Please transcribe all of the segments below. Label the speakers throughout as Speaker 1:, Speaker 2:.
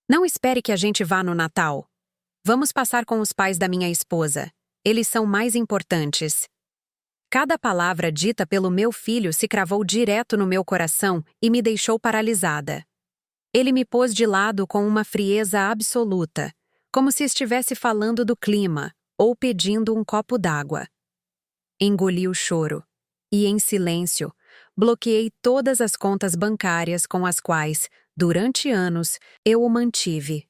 Speaker 1: Não espere que a gente vá no Natal. Vamos passar com os pais da minha esposa. Eles são mais importantes. Cada palavra dita pelo meu filho se cravou direto no meu coração e me deixou paralisada. Ele me pôs de lado com uma frieza absoluta, como se estivesse falando do clima ou pedindo um copo d'água. Engoli o choro e, em silêncio, bloqueei todas as contas bancárias com as quais, durante anos, eu o mantive.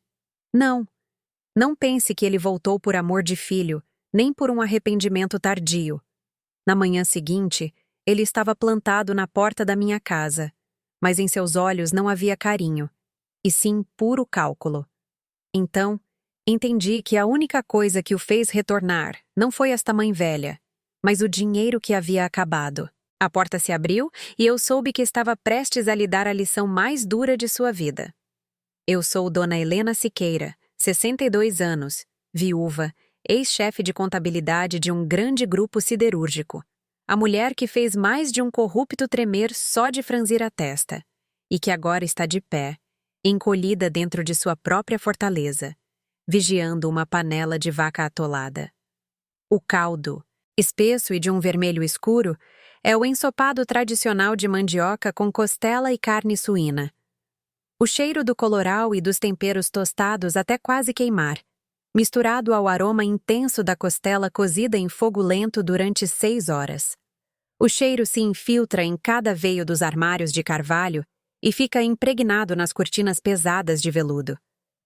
Speaker 1: Não pense que ele voltou por amor de filho, nem por um arrependimento tardio. Na manhã seguinte, ele estava plantado na porta da minha casa, mas em seus olhos não havia carinho, e sim puro cálculo. Então, entendi que a única coisa que o fez retornar não foi esta mãe velha, mas o dinheiro que havia acabado. A porta se abriu e eu soube que estava prestes a lhe dar a lição mais dura de sua vida. Eu sou Dona Helena Siqueira, 62 anos, viúva, ex-chefe de contabilidade de um grande grupo siderúrgico. A mulher que fez mais de um corrupto tremer só de franzir a testa, e que agora está de pé, encolhida dentro de sua própria fortaleza, vigiando uma panela de vaca atolada. O caldo, espesso e de um vermelho escuro, é o ensopado tradicional de mandioca com costela e carne suína. O cheiro do coloral e dos temperos tostados até quase queimar, misturado ao aroma intenso da costela cozida em fogo lento durante 6 horas. O cheiro se infiltra em cada veio dos armários de carvalho e fica impregnado nas cortinas pesadas de veludo.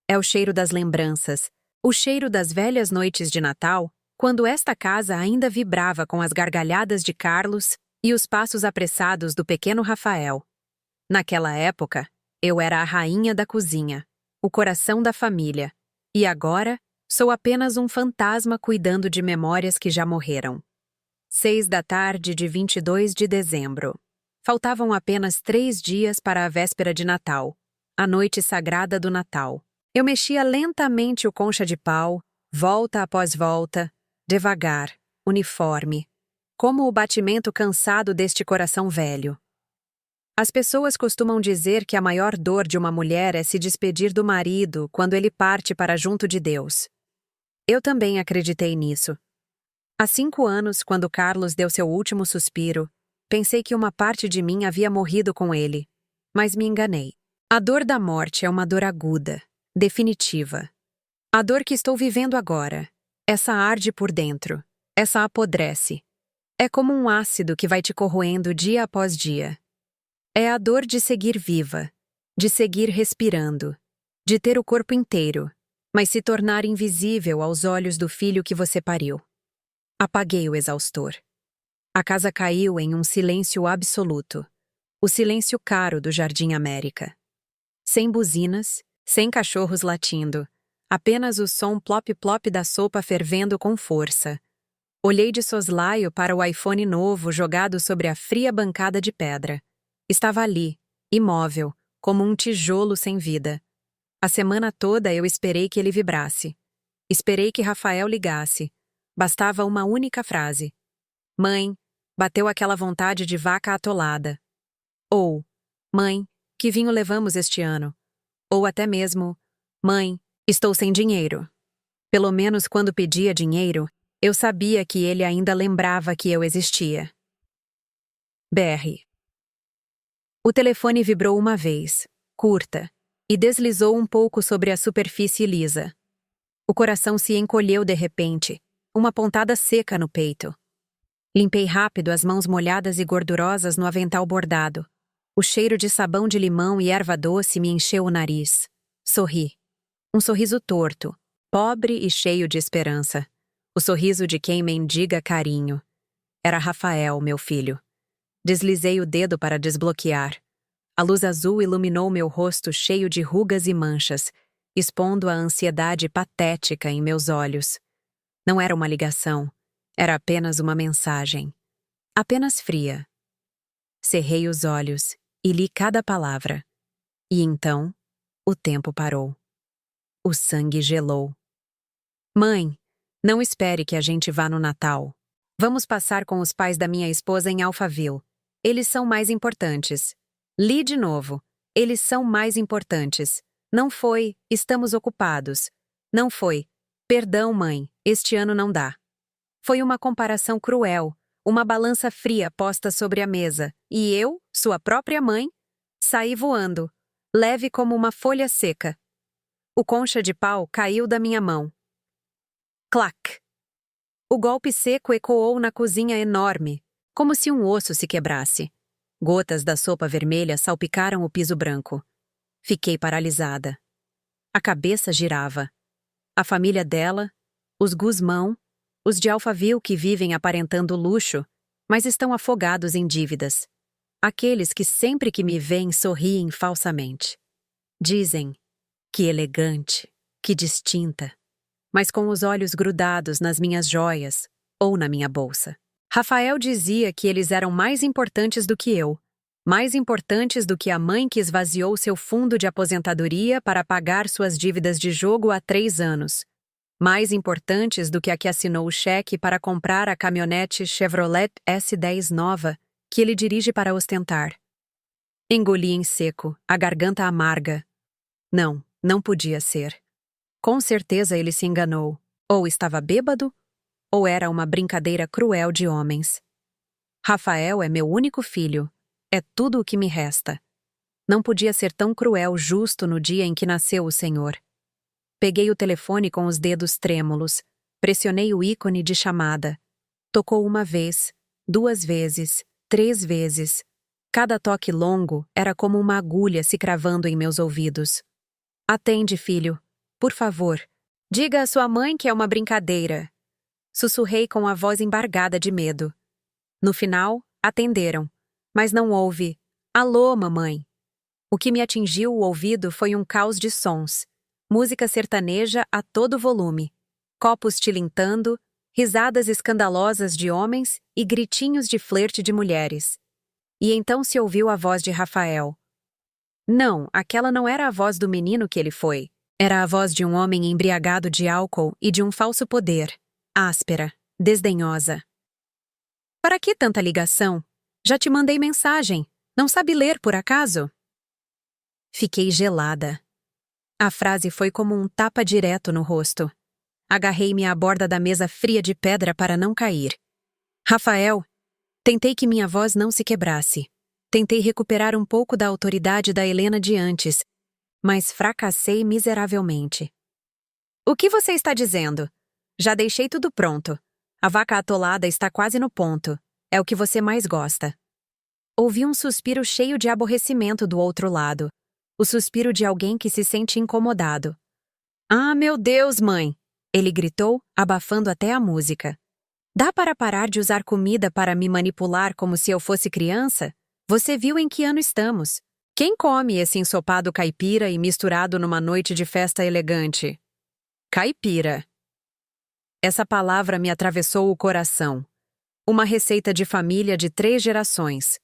Speaker 1: É o cheiro das lembranças, o cheiro das velhas noites de Natal, quando esta casa ainda vibrava com as gargalhadas de Carlos e os passos apressados do pequeno Rafael. Naquela época, eu era a rainha da cozinha, o coração da família, e agora sou apenas um fantasma cuidando de memórias que já morreram. 6 da tarde de 22 de dezembro. Faltavam apenas 3 dias para a véspera de Natal, a noite sagrada do Natal. Eu mexia lentamente o concha de pau, volta após volta, devagar, uniforme, como o batimento cansado deste coração velho. As pessoas costumam dizer que a maior dor de uma mulher é se despedir do marido quando ele parte para junto de Deus. Eu também acreditei nisso. Há 5 anos, quando Carlos deu seu último suspiro, pensei que uma parte de mim havia morrido com ele, mas me enganei. A dor da morte é uma dor aguda, definitiva. A dor que estou vivendo agora, essa arde por dentro, essa apodrece. É como um ácido que vai te corroendo dia após dia. É a dor de seguir viva, de seguir respirando, de ter o corpo inteiro, mas se tornar invisível aos olhos do filho que você pariu. Apaguei o exaustor. A casa caiu em um silêncio absoluto, o silêncio caro do Jardim América. Sem buzinas, sem cachorros latindo, apenas o som plop-plop da sopa fervendo com força. Olhei de soslaio para o iPhone novo jogado sobre a fria bancada de pedra. Estava ali, imóvel, como um tijolo sem vida. A semana toda eu esperei que ele vibrasse. Esperei que Rafael ligasse. Bastava uma única frase. Mãe, bateu aquela vontade de vaca atolada. Ou, mãe, que vinho levamos este ano? Ou até mesmo, mãe, estou sem dinheiro. Pelo menos quando pedia dinheiro, eu sabia que ele ainda lembrava que eu existia. BR. O telefone vibrou uma vez, curta, e deslizou um pouco sobre a superfície lisa. O coração se encolheu de repente, uma pontada seca no peito. Limpei rápido as mãos molhadas e gordurosas no avental bordado. O cheiro de sabão de limão e erva doce me encheu o nariz. Sorri. Um sorriso torto, pobre e cheio de esperança. O sorriso de quem mendiga carinho. Era Rafael, meu filho. Deslizei o dedo para desbloquear. A luz azul iluminou meu rosto cheio de rugas e manchas, expondo a ansiedade patética em meus olhos. Não era uma ligação, era apenas uma mensagem. Apenas fria. Cerrei os olhos e li cada palavra. E então, o tempo parou. O sangue gelou. Mãe, não espere que a gente vá no Natal. Vamos passar com os pais da minha esposa em Alphaville. Eles são mais importantes. Li de novo. Eles são mais importantes. Não foi, estamos ocupados. Não foi, perdão, mãe, este ano não dá. Foi uma comparação cruel, uma balança fria posta sobre a mesa, e eu, sua própria mãe, saí voando, leve como uma folha seca. O concha de pau caiu da minha mão. Clac! O golpe seco ecoou na cozinha enorme, como se um osso se quebrasse. Gotas da sopa vermelha salpicaram o piso branco. Fiquei paralisada. A cabeça girava. A família dela, os Guzmão, os de Alphaville que vivem aparentando luxo, mas estão afogados em dívidas. Aqueles que sempre que me veem sorriem falsamente. Dizem, que elegante, que distinta, mas com os olhos grudados nas minhas joias ou na minha bolsa. Rafael dizia que eles eram mais importantes do que eu, mais importantes do que a mãe que esvaziou seu fundo de aposentadoria para pagar suas dívidas de jogo há 3 anos, mais importantes do que a que assinou o cheque para comprar a caminhonete Chevrolet S10 nova que ele dirige para ostentar. Engoli em seco, a garganta amarga. Não, não podia ser. Com certeza ele se enganou. Ou estava bêbado, ou era uma brincadeira cruel de homens. Rafael é meu único filho. É tudo o que me resta. Não podia ser tão cruel justo no dia em que nasceu o Senhor. Peguei o telefone com os dedos trêmulos. Pressionei o ícone de chamada. Tocou 1 vez, 2 vezes, 3 vezes. Cada toque longo era como uma agulha se cravando em meus ouvidos. Atende, filho. Por favor. Diga à sua mãe que é uma brincadeira. Sussurrei com a voz embargada de medo. No final, atenderam. Mas não houve. Alô, mamãe. O que me atingiu o ouvido foi um caos de sons. Música sertaneja a todo volume. Copos tilintando, risadas escandalosas de homens e gritinhos de flerte de mulheres. E então se ouviu a voz de Rafael. Não, aquela não era a voz do menino que ele foi. Era a voz de um homem embriagado de álcool e de um falso poder. Áspera, desdenhosa. Para que tanta ligação? Já te mandei mensagem. Não sabe ler, por acaso? Fiquei gelada. A frase foi como um tapa direto no rosto. Agarrei-me à borda da mesa fria de pedra para não cair. Rafael, tentei que minha voz não se quebrasse. Tentei recuperar um pouco da autoridade da Helena de antes, mas fracassei miseravelmente. O que você está dizendo? Já deixei tudo pronto. A vaca atolada está quase no ponto. É o que você mais gosta. Ouvi um suspiro cheio de aborrecimento do outro lado. O suspiro de alguém que se sente incomodado. Ah, meu Deus, mãe! Ele gritou, abafando até a música. Dá para parar de usar comida para me manipular como se eu fosse criança? Você viu em que ano estamos? Quem come esse ensopado caipira e misturado numa noite de festa elegante? Caipira. Essa palavra me atravessou o coração. Uma receita de família de 3 gerações.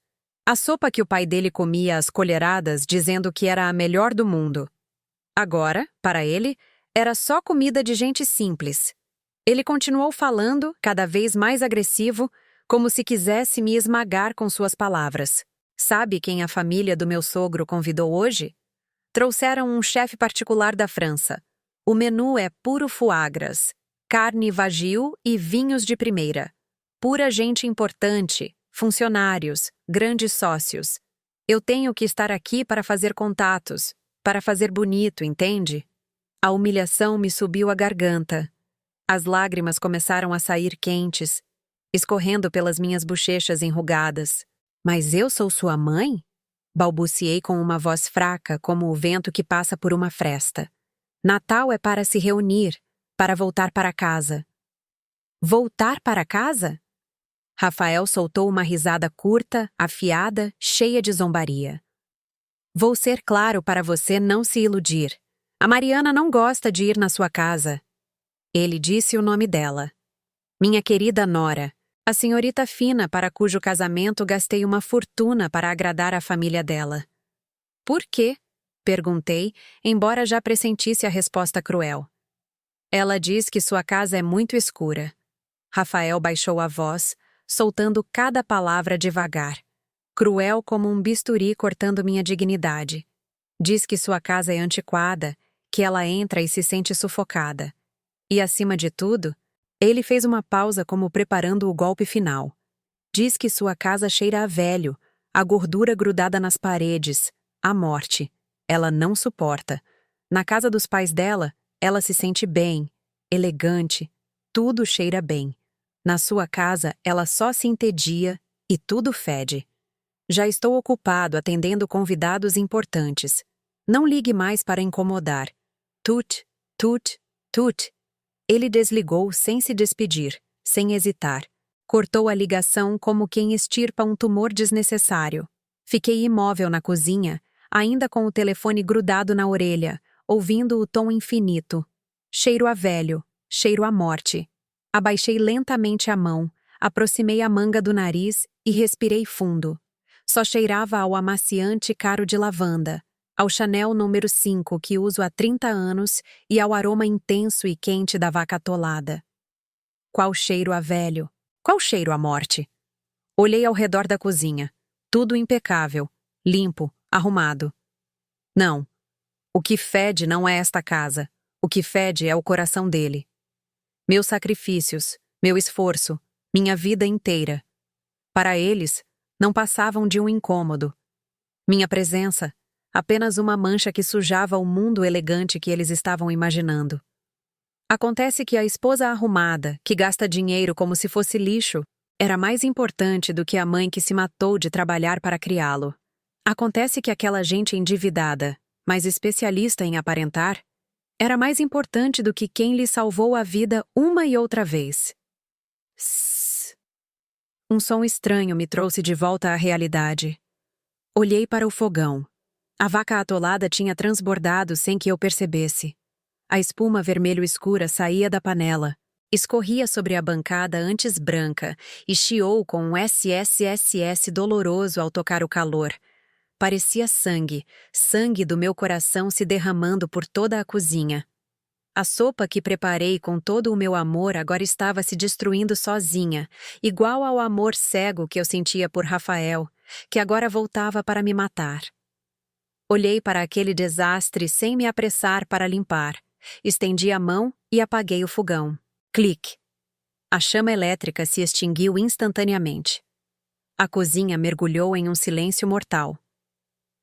Speaker 1: A sopa que o pai dele comia às colheradas dizendo que era a melhor do mundo. Agora, para ele, era só comida de gente simples. Ele continuou falando, cada vez mais agressivo, como se quisesse me esmagar com suas palavras. Sabe quem a família do meu sogro convidou hoje? Trouxeram um chefe particular da França. O menu é puro foie gras, carne wagyu e vinhos de primeira. Pura gente importante, funcionários, grandes sócios. Eu tenho que estar aqui para fazer contatos, para fazer bonito, entende? A humilhação me subiu à garganta. As lágrimas começaram a sair quentes, escorrendo pelas minhas bochechas enrugadas. Mas eu sou sua mãe? Balbuciei com uma voz fraca, como o vento que passa por uma fresta. Natal é para se reunir, para voltar para casa. Voltar para casa? Rafael soltou uma risada curta, afiada, cheia de zombaria. Vou ser claro para você não se iludir. A Mariana não gosta de ir na sua casa. Ele disse o nome dela. Minha querida Nora, a senhorita fina para cujo casamento gastei uma fortuna para agradar a família dela. Por quê? Perguntei, embora já pressentisse a resposta cruel. Ela diz que sua casa é muito escura. Rafael baixou a voz, soltando cada palavra devagar, cruel como um bisturi cortando minha dignidade. Diz que sua casa é antiquada, que ela entra e se sente sufocada. E, acima de tudo, ele fez uma pausa como preparando o golpe final. Diz que sua casa cheira a velho, a gordura grudada nas paredes, a morte. Ela não suporta. Na casa dos pais dela, ela se sente bem, elegante, tudo cheira bem. Na sua casa, ela só se entedia e tudo fede. Já estou ocupado atendendo convidados importantes. Não ligue mais para incomodar. Tut, tut, tut. Ele desligou sem se despedir, sem hesitar. Cortou a ligação como quem extirpa um tumor desnecessário. Fiquei imóvel na cozinha, ainda com o telefone grudado na orelha, ouvindo o tom infinito. Cheiro a velho, cheiro a morte. Abaixei lentamente a mão, aproximei a manga do nariz e respirei fundo. Só cheirava ao amaciante caro de lavanda, ao Chanel número 5 que uso há 30 anos e ao aroma intenso e quente da vaca atolada. Qual cheiro a velho? Qual cheiro a morte? Olhei ao redor da cozinha. Tudo impecável, limpo, arrumado. Não. O que fede não é esta casa. O que fede é o coração dele. Meus sacrifícios, meu esforço, minha vida inteira. Para eles, não passavam de um incômodo. Minha presença, apenas uma mancha que sujava o mundo elegante que eles estavam imaginando. Acontece que a esposa arrumada, que gasta dinheiro como se fosse lixo, era mais importante do que a mãe que se matou de trabalhar para criá-lo. Acontece que aquela gente endividada, mas especialista em aparentar, era mais importante do que quem lhe salvou a vida uma e outra vez. Sss. Um som estranho me trouxe de volta à realidade. Olhei para o fogão. A vaca atolada tinha transbordado sem que eu percebesse. A espuma vermelho escura saía da panela, escorria sobre a bancada antes branca e chiou com um SSSS doloroso ao tocar o calor. Parecia sangue, sangue do meu coração se derramando por toda a cozinha. A sopa que preparei com todo o meu amor agora estava se destruindo sozinha, igual ao amor cego que eu sentia por Rafael, que agora voltava para me matar. Olhei para aquele desastre sem me apressar para limpar. Estendi a mão e apaguei o fogão. Clique. A chama elétrica se extinguiu instantaneamente. A cozinha mergulhou em um silêncio mortal.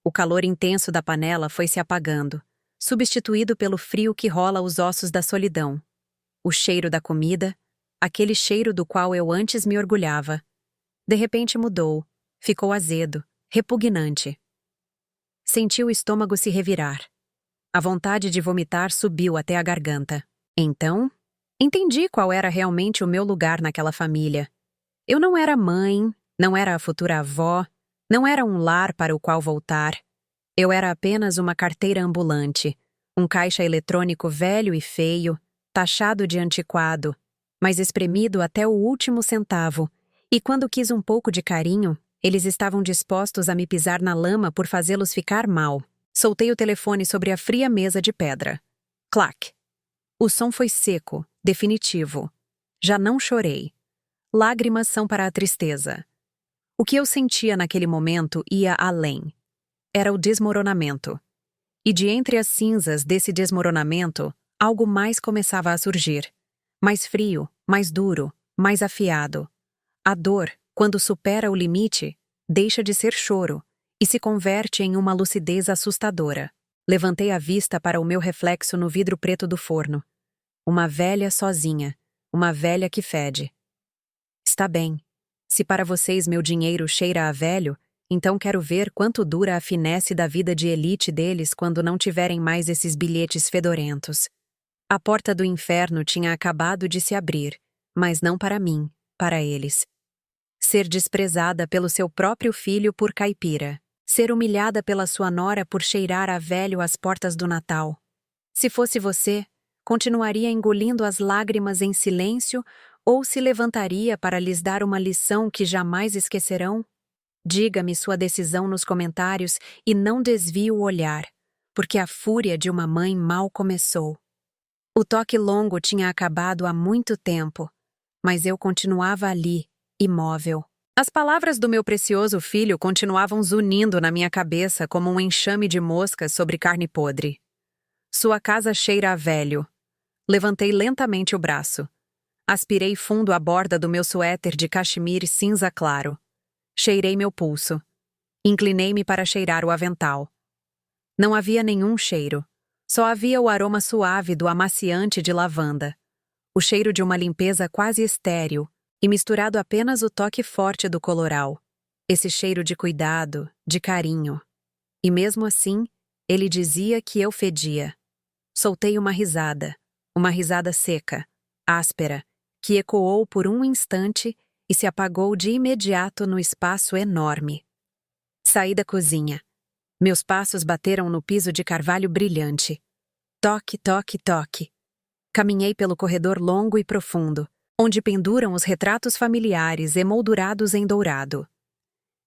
Speaker 1: O calor intenso da panela foi se apagando, substituído pelo frio que rola os ossos da solidão. O cheiro da comida, aquele cheiro do qual eu antes me orgulhava, de repente mudou, ficou azedo, repugnante. Senti o estômago se revirar. A vontade de vomitar subiu até a garganta. Então, entendi qual era realmente o meu lugar naquela família. Eu não era mãe, não era a futura avó, não era um lar para o qual voltar. Eu era apenas uma carteira ambulante, um caixa eletrônico velho e feio, taxado de antiquado, mas espremido até o último centavo, e quando quis um pouco de carinho, eles estavam dispostos a me pisar na lama por fazê-los ficar mal. Soltei o telefone sobre a fria mesa de pedra. Clac! O som foi seco, definitivo. Já não chorei. Lágrimas são para a tristeza. O que eu sentia naquele momento ia além. Era o desmoronamento. E de entre as cinzas desse desmoronamento, algo mais começava a surgir. Mais frio, mais duro, mais afiado. A dor, quando supera o limite, deixa de ser choro e se converte em uma lucidez assustadora. Levantei a vista para o meu reflexo no vidro preto do forno. Uma velha sozinha, uma velha que fede. Está bem. Se para vocês meu dinheiro cheira a velho, então quero ver quanto dura a finesse da vida de elite deles quando não tiverem mais esses bilhetes fedorentos. A porta do inferno tinha acabado de se abrir, mas não para mim, para eles. Ser desprezada pelo seu próprio filho por caipira. Ser humilhada pela sua nora por cheirar a velho às portas do Natal. Se fosse você, continuaria engolindo as lágrimas em silêncio ou se levantaria para lhes dar uma lição que jamais esquecerão? Diga-me sua decisão nos comentários e não desvie o olhar, porque a fúria de uma mãe mal começou. O toque longo tinha acabado há muito tempo, mas eu continuava ali, imóvel. As palavras do meu precioso filho continuavam zunindo na minha cabeça como um enxame de moscas sobre carne podre. Sua casa cheira a velho. Levantei lentamente o braço. Aspirei fundo a borda do meu suéter de cachemire cinza claro. Cheirei meu pulso. Inclinei-me para cheirar o avental. Não havia nenhum cheiro. Só havia o aroma suave do amaciante de lavanda. O cheiro de uma limpeza quase estéril, e misturado apenas o toque forte do coloral. Esse cheiro de cuidado, de carinho. E mesmo assim, ele dizia que eu fedia. Soltei uma risada seca, áspera, que ecoou por um instante e se apagou de imediato no espaço enorme. Saí da cozinha. Meus passos bateram no piso de carvalho brilhante. Toque, toque, toque. Caminhei pelo corredor longo e profundo, onde penduram os retratos familiares emoldurados em dourado.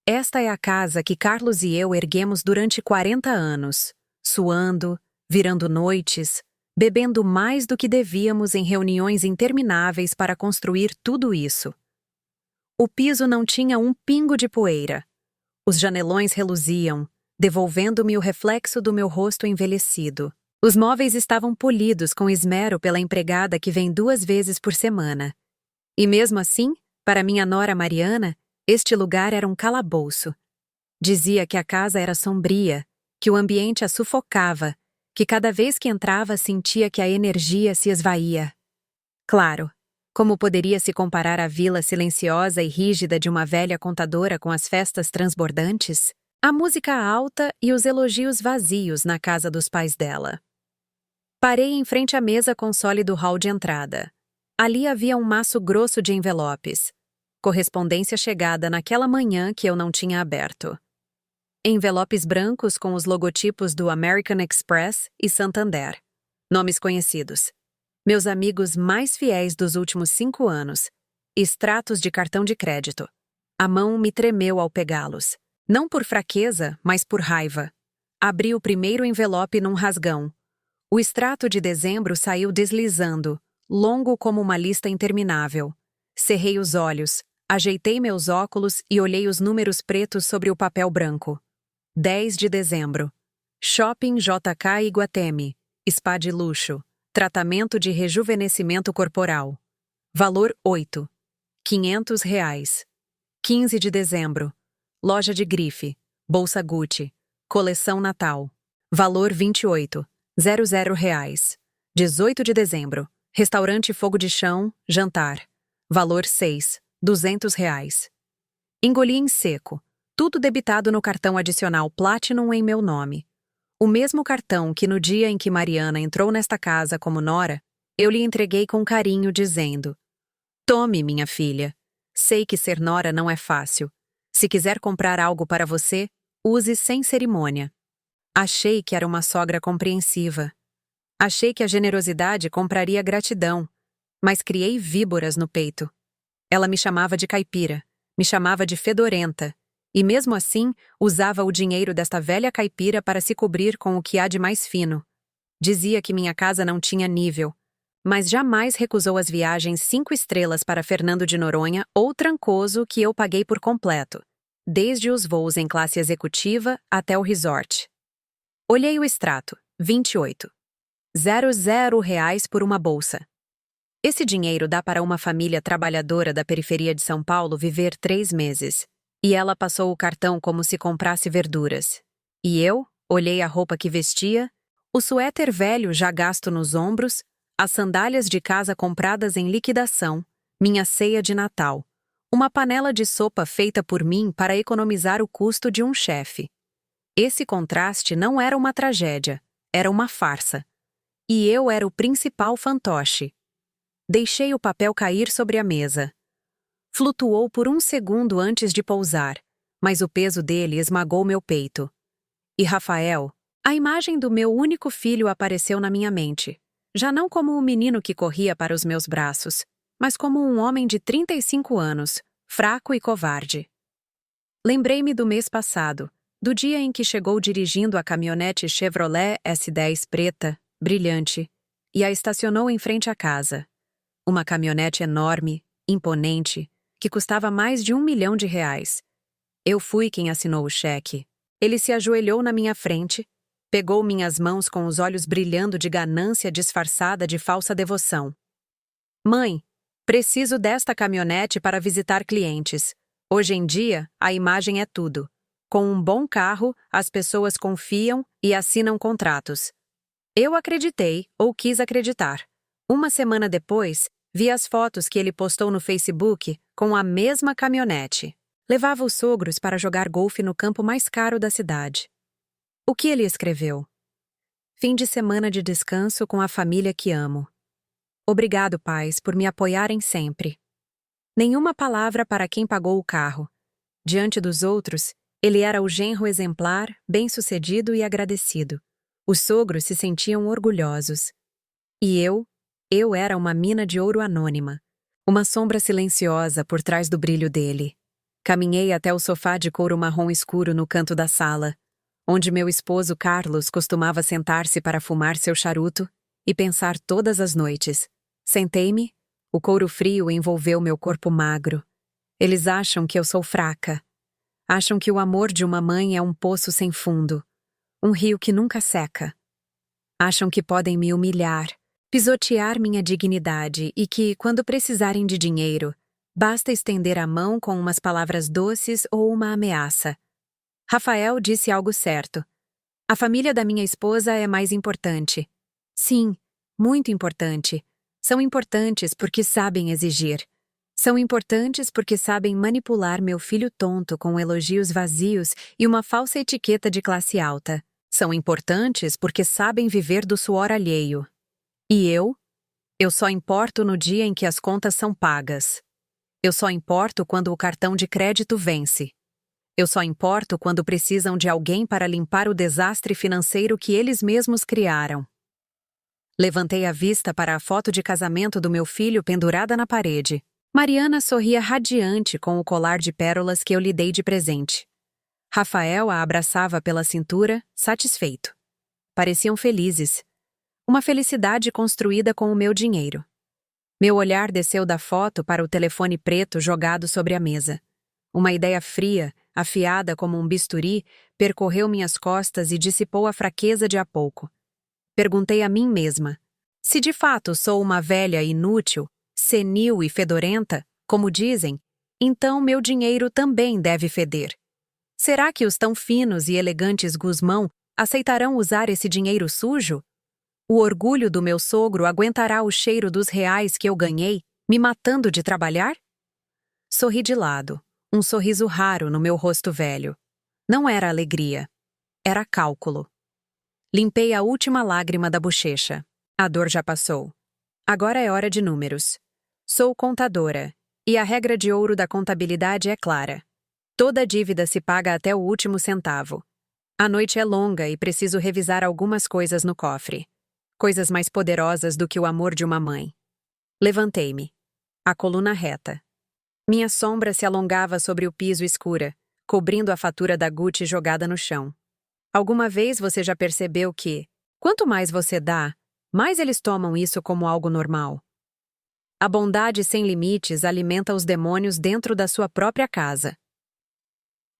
Speaker 1: Esta é a casa que Carlos e eu erguemos durante 40 anos, suando, virando noites, bebendo mais do que devíamos em reuniões intermináveis para construir tudo isso. O piso não tinha um pingo de poeira. Os janelões reluziam, devolvendo-me o reflexo do meu rosto envelhecido. Os móveis estavam polidos com esmero pela empregada que vem 2 vezes por semana. E mesmo assim, para minha nora Mariana, este lugar era um calabouço. Dizia que a casa era sombria, que o ambiente a sufocava, que cada vez que entrava sentia que a energia se esvaía. Claro, como poderia se comparar a vila silenciosa e rígida de uma velha contadora com as festas transbordantes? A música alta e os elogios vazios na casa dos pais dela. Parei em frente à mesa console do hall de entrada. Ali havia um maço grosso de envelopes. Correspondência chegada naquela manhã que eu não tinha aberto. Envelopes brancos com os logotipos do American Express e Santander. Nomes conhecidos. Meus amigos mais fiéis dos últimos 5 anos. Extratos de cartão de crédito. A mão me tremeu ao pegá-los. Não por fraqueza, mas por raiva. Abri o primeiro envelope num rasgão. O extrato de dezembro saiu deslizando, longo como uma lista interminável. Cerrei os olhos, ajeitei meus óculos e olhei os números pretos sobre o papel branco. 10 de dezembro. Shopping JK Iguatemi. Spa de luxo. Tratamento de rejuvenescimento corporal. Valor 8. R$ 500. 15 de dezembro. Loja de grife. Bolsa Gucci. Coleção Natal. Valor 28. R$ 00. 18 de dezembro. Restaurante Fogo de Chão, jantar. Valor 6. R$ 200. Engoli em seco. Tudo debitado no cartão adicional Platinum em meu nome. O mesmo cartão que no dia em que Mariana entrou nesta casa como nora, eu lhe entreguei com carinho dizendo: "Tome, minha filha. Sei que ser nora não é fácil. Se quiser comprar algo para você, use sem cerimônia." Achei que era uma sogra compreensiva. Achei que a generosidade compraria gratidão, mas criei víboras no peito. Ela me chamava de caipira, me chamava de fedorenta, e mesmo assim usava o dinheiro desta velha caipira para se cobrir com o que há de mais fino. Dizia que minha casa não tinha nível, mas jamais recusou as viagens 5 estrelas para Fernando de Noronha ou Trancoso que eu paguei por completo, desde os voos em classe executiva até o resort. Olhei o extrato, 28. R$ 00 por uma bolsa. Esse dinheiro dá para uma família trabalhadora da periferia de São Paulo viver 3 meses. E ela passou o cartão como se comprasse verduras. E eu olhei a roupa que vestia, o suéter velho já gasto nos ombros, as sandálias de casa compradas em liquidação, minha ceia de Natal, uma panela de sopa feita por mim para economizar o custo de um chefe. Esse contraste não era uma tragédia, era uma farsa. E eu era o principal fantoche. Deixei o papel cair sobre a mesa. Flutuou por um segundo antes de pousar, mas o peso dele esmagou meu peito. E Rafael, a imagem do meu único filho apareceu na minha mente, já não como um menino que corria para os meus braços, mas como um homem de 35 anos, fraco e covarde. Lembrei-me do mês passado, do dia em que chegou dirigindo a caminhonete Chevrolet S10 preta, brilhante, e a estacionou em frente à casa. Uma caminhonete enorme, imponente, que custava mais de R$ 1 milhão. Eu fui quem assinou o cheque. Ele se ajoelhou na minha frente, pegou minhas mãos com os olhos brilhando de ganância disfarçada de falsa devoção. Mãe, preciso desta caminhonete para visitar clientes. Hoje em dia, a imagem é tudo. Com um bom carro, as pessoas confiam e assinam contratos. Eu acreditei, ou quis acreditar. Uma semana depois, vi as fotos que ele postou no Facebook com a mesma caminhonete. Levava os sogros para jogar golfe no campo mais caro da cidade. O que ele escreveu? Fim de semana de descanso com a família que amo. Obrigado, pais, por me apoiarem sempre. Nenhuma palavra para quem pagou o carro. Diante dos outros, ele era o genro exemplar, bem-sucedido e agradecido. Os sogros se sentiam orgulhosos. E eu era uma mina de ouro anônima, uma sombra silenciosa por trás do brilho dele. Caminhei até o sofá de couro marrom escuro no canto da sala, onde meu esposo Carlos costumava sentar-se para fumar seu charuto e pensar todas as noites. Sentei-me, o couro frio envolveu meu corpo magro. Eles acham que eu sou fraca. Acham que o amor de uma mãe é um poço sem fundo, um rio que nunca seca. Acham que podem me humilhar, pisotear minha dignidade e que, quando precisarem de dinheiro, basta estender a mão com umas palavras doces ou uma ameaça. Rafael disse algo certo. A família da minha esposa é mais importante. Sim, muito importante. São importantes porque sabem exigir. São importantes porque sabem manipular meu filho tonto com elogios vazios e uma falsa etiqueta de classe alta. São importantes porque sabem viver do suor alheio. E eu? Eu só importo no dia em que as contas são pagas. Eu só importo quando o cartão de crédito vence. Eu só importo quando precisam de alguém para limpar o desastre financeiro que eles mesmos criaram. Levantei a vista para a foto de casamento do meu filho pendurada na parede. Mariana sorria radiante com o colar de pérolas que eu lhe dei de presente. Rafael a abraçava pela cintura, satisfeito. Pareciam felizes. Uma felicidade construída com o meu dinheiro. Meu olhar desceu da foto para o telefone preto jogado sobre a mesa. Uma ideia fria, afiada como um bisturi, percorreu minhas costas e dissipou a fraqueza de há pouco. Perguntei a mim mesma: se de fato sou uma velha inútil, senil e fedorenta, como dizem, então meu dinheiro também deve feder. Será que os tão finos e elegantes Guzmão aceitarão usar esse dinheiro sujo? O orgulho do meu sogro aguentará o cheiro dos reais que eu ganhei, me matando de trabalhar? Sorri de lado, um sorriso raro no meu rosto velho. Não era alegria, era cálculo. Limpei a última lágrima da bochecha. A dor já passou. Agora é hora de números. Sou contadora, e a regra de ouro da contabilidade é clara. Toda dívida se paga até o último centavo. A noite é longa e preciso revisar algumas coisas no cofre. Coisas mais poderosas do que o amor de uma mãe. Levantei-me. A coluna reta. Minha sombra se alongava sobre o piso escura, cobrindo a fatura da Gucci jogada no chão. Alguma vez você já percebeu que, quanto mais você dá, mais eles tomam isso como algo normal? A bondade sem limites alimenta os demônios dentro da sua própria casa.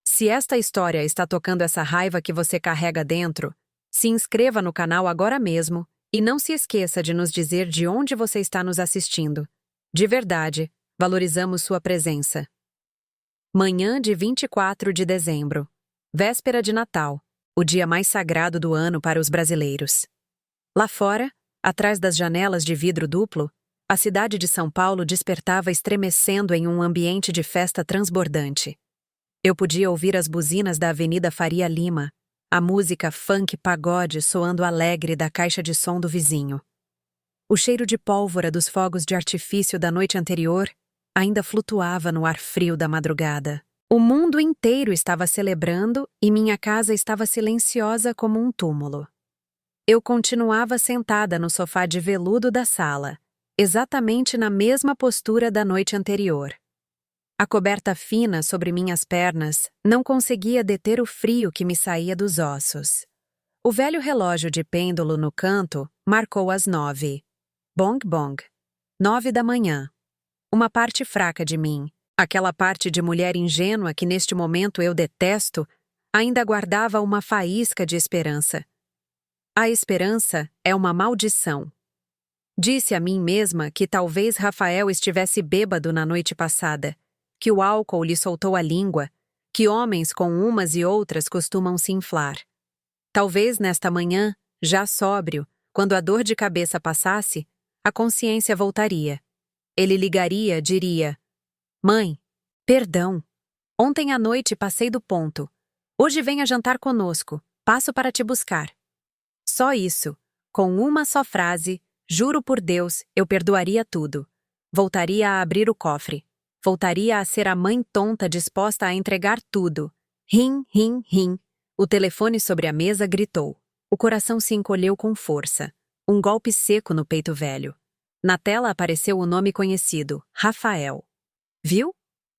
Speaker 1: Se esta história está tocando essa raiva que você carrega dentro, se inscreva no canal agora mesmo e não se esqueça de nos dizer de onde você está nos assistindo. De verdade, valorizamos sua presença. Manhã de 24 de dezembro. Véspera de Natal, o dia mais sagrado do ano para os brasileiros. Lá fora, atrás das janelas de vidro duplo, a cidade de São Paulo despertava estremecendo em um ambiente de festa transbordante. Eu podia ouvir as buzinas da Avenida Faria Lima, a música funk pagode soando alegre da caixa de som do vizinho. O cheiro de pólvora dos fogos de artifício da noite anterior ainda flutuava no ar frio da madrugada. O mundo inteiro estava celebrando e minha casa estava silenciosa como um túmulo. Eu continuava sentada no sofá de veludo da sala, exatamente na mesma postura da noite anterior. A coberta fina sobre minhas pernas não conseguia deter o frio que me saía dos ossos. O velho relógio de pêndulo no canto marcou as 9. Bong bong. 9 da manhã. Uma parte fraca de mim, Aquela parte de mulher ingênua que neste momento eu detesto, ainda guardava uma faísca de esperança. A esperança é uma maldição. Disse a mim mesma que talvez Rafael estivesse bêbado na noite passada, que o álcool lhe soltou a língua, que homens com umas e outras costumam se inflar. Talvez nesta manhã, já sóbrio, quando a dor de cabeça passasse, a consciência voltaria. Ele ligaria, diria: Mãe, perdão. Ontem à noite passei do ponto. Hoje venha jantar conosco. Passo para te buscar. Só isso, com uma só frase, juro por Deus, eu perdoaria tudo. Voltaria a abrir o cofre. Voltaria a ser a mãe tonta disposta a entregar tudo. Rim, rim, rim. O telefone sobre a mesa gritou. O coração se encolheu com força. Um golpe seco no peito velho. Na tela apareceu o nome conhecido, Rafael. Viu?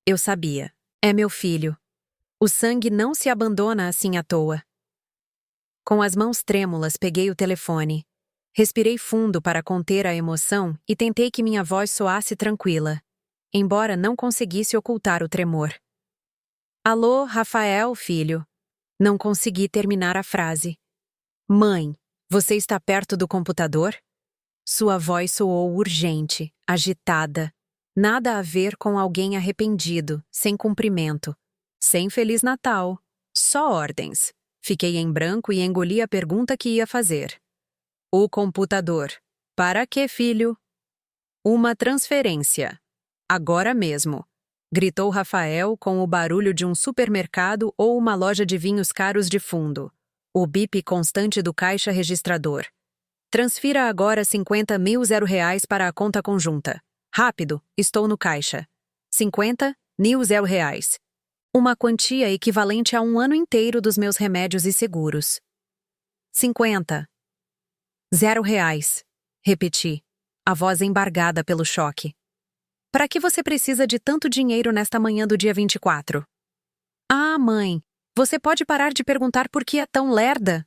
Speaker 1: Eu sabia. É meu filho. O sangue não se abandona assim à toa. Com as mãos trêmulas, peguei o telefone. Respirei fundo para conter a emoção e tentei que minha voz soasse tranquila, embora não conseguisse ocultar o tremor. Alô, Rafael, filho. Não consegui terminar a frase. Mãe, você está perto do computador? Sua voz soou urgente, agitada. Nada a ver com alguém arrependido, sem cumprimento. Sem Feliz Natal. Só ordens. Fiquei em branco e engoli a pergunta que ia fazer. O computador. Para quê, filho? Uma transferência. Agora mesmo. Gritou Rafael com o barulho de um supermercado ou uma loja de vinhos caros de fundo. O bip constante do caixa registrador. Transfira agora 50.000 reais para a conta conjunta. Rápido, estou no caixa. 50.000 reais. Uma quantia equivalente a um ano inteiro dos meus remédios e seguros. 50. 0 reais. Repeti, a voz embargada pelo choque. Para que você precisa de tanto dinheiro nesta manhã do dia 24? Ah, mãe, você pode parar de perguntar por que é tão lerda?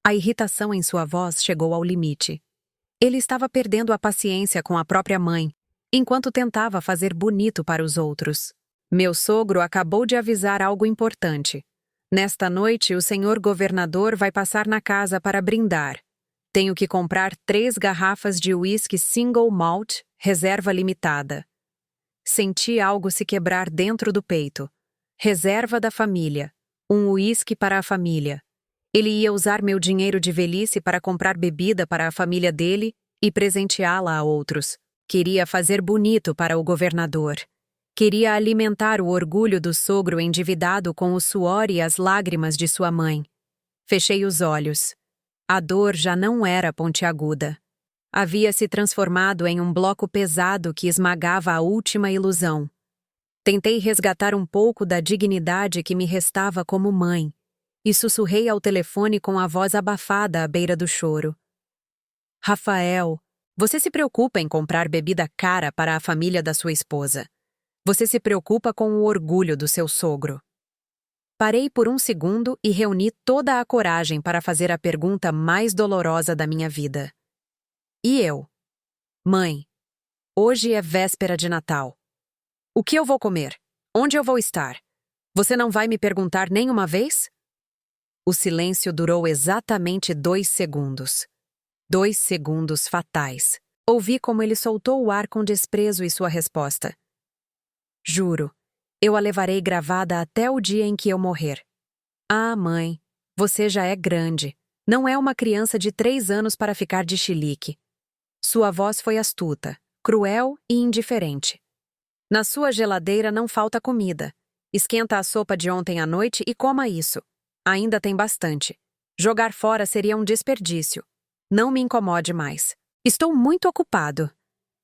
Speaker 1: A irritação em sua voz chegou ao limite. Ele estava perdendo a paciência com a própria mãe, enquanto tentava fazer bonito para os outros. Meu sogro acabou de avisar algo importante. Nesta noite, o senhor governador vai passar na casa para brindar. Tenho que comprar 3 garrafas de uísque single malt, reserva limitada. Senti algo se quebrar dentro do peito. Reserva da família. Um uísque para a família. Ele ia usar meu dinheiro de velhice para comprar bebida para a família dele e presenteá-la a outros. Queria fazer bonito para o governador. Queria alimentar o orgulho do sogro endividado com o suor e as lágrimas de sua mãe. Fechei os olhos. A dor já não era pontiaguda. Havia se transformado em um bloco pesado que esmagava a última ilusão. Tentei resgatar um pouco da dignidade que me restava como mãe, e sussurrei ao telefone com a voz abafada à beira do choro. Rafael, você se preocupa em comprar bebida cara para a família da sua esposa. Você se preocupa com o orgulho do seu sogro. Parei por um segundo e reuni toda a coragem para fazer a pergunta mais dolorosa da minha vida. E eu? Mãe, hoje é véspera de Natal. O que eu vou comer? Onde eu vou estar? Você não vai me perguntar nem uma vez? O silêncio durou exatamente 2 segundos. 2 segundos fatais. Ouvi como ele soltou o ar com desprezo e sua resposta. Juro, eu a levarei gravada até o dia em que eu morrer. Ah, mãe, você já é grande. Não é uma criança de 3 anos para ficar de chilique. Sua voz foi astuta, cruel e indiferente. Na sua geladeira não falta comida. Esquenta a sopa de ontem à noite e coma isso. Ainda tem bastante. Jogar fora seria um desperdício. Não me incomode mais. Estou muito ocupado.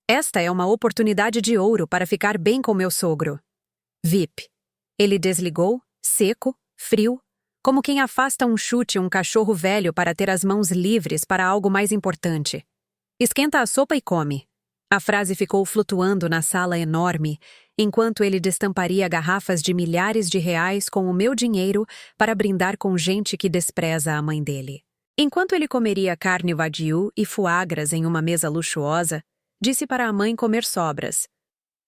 Speaker 1: Esta é uma oportunidade de ouro para ficar bem com meu sogro. VIP. Ele desligou, seco, frio, como quem afasta um chute um cachorro velho para ter as mãos livres para algo mais importante. Esquenta a sopa e come. A frase ficou flutuando na sala enorme, enquanto ele destamparia garrafas de milhares de reais com o meu dinheiro para brindar com gente que despreza a mãe dele. Enquanto ele comeria carne wagyu e foie gras em uma mesa luxuosa, disse para a mãe comer sobras.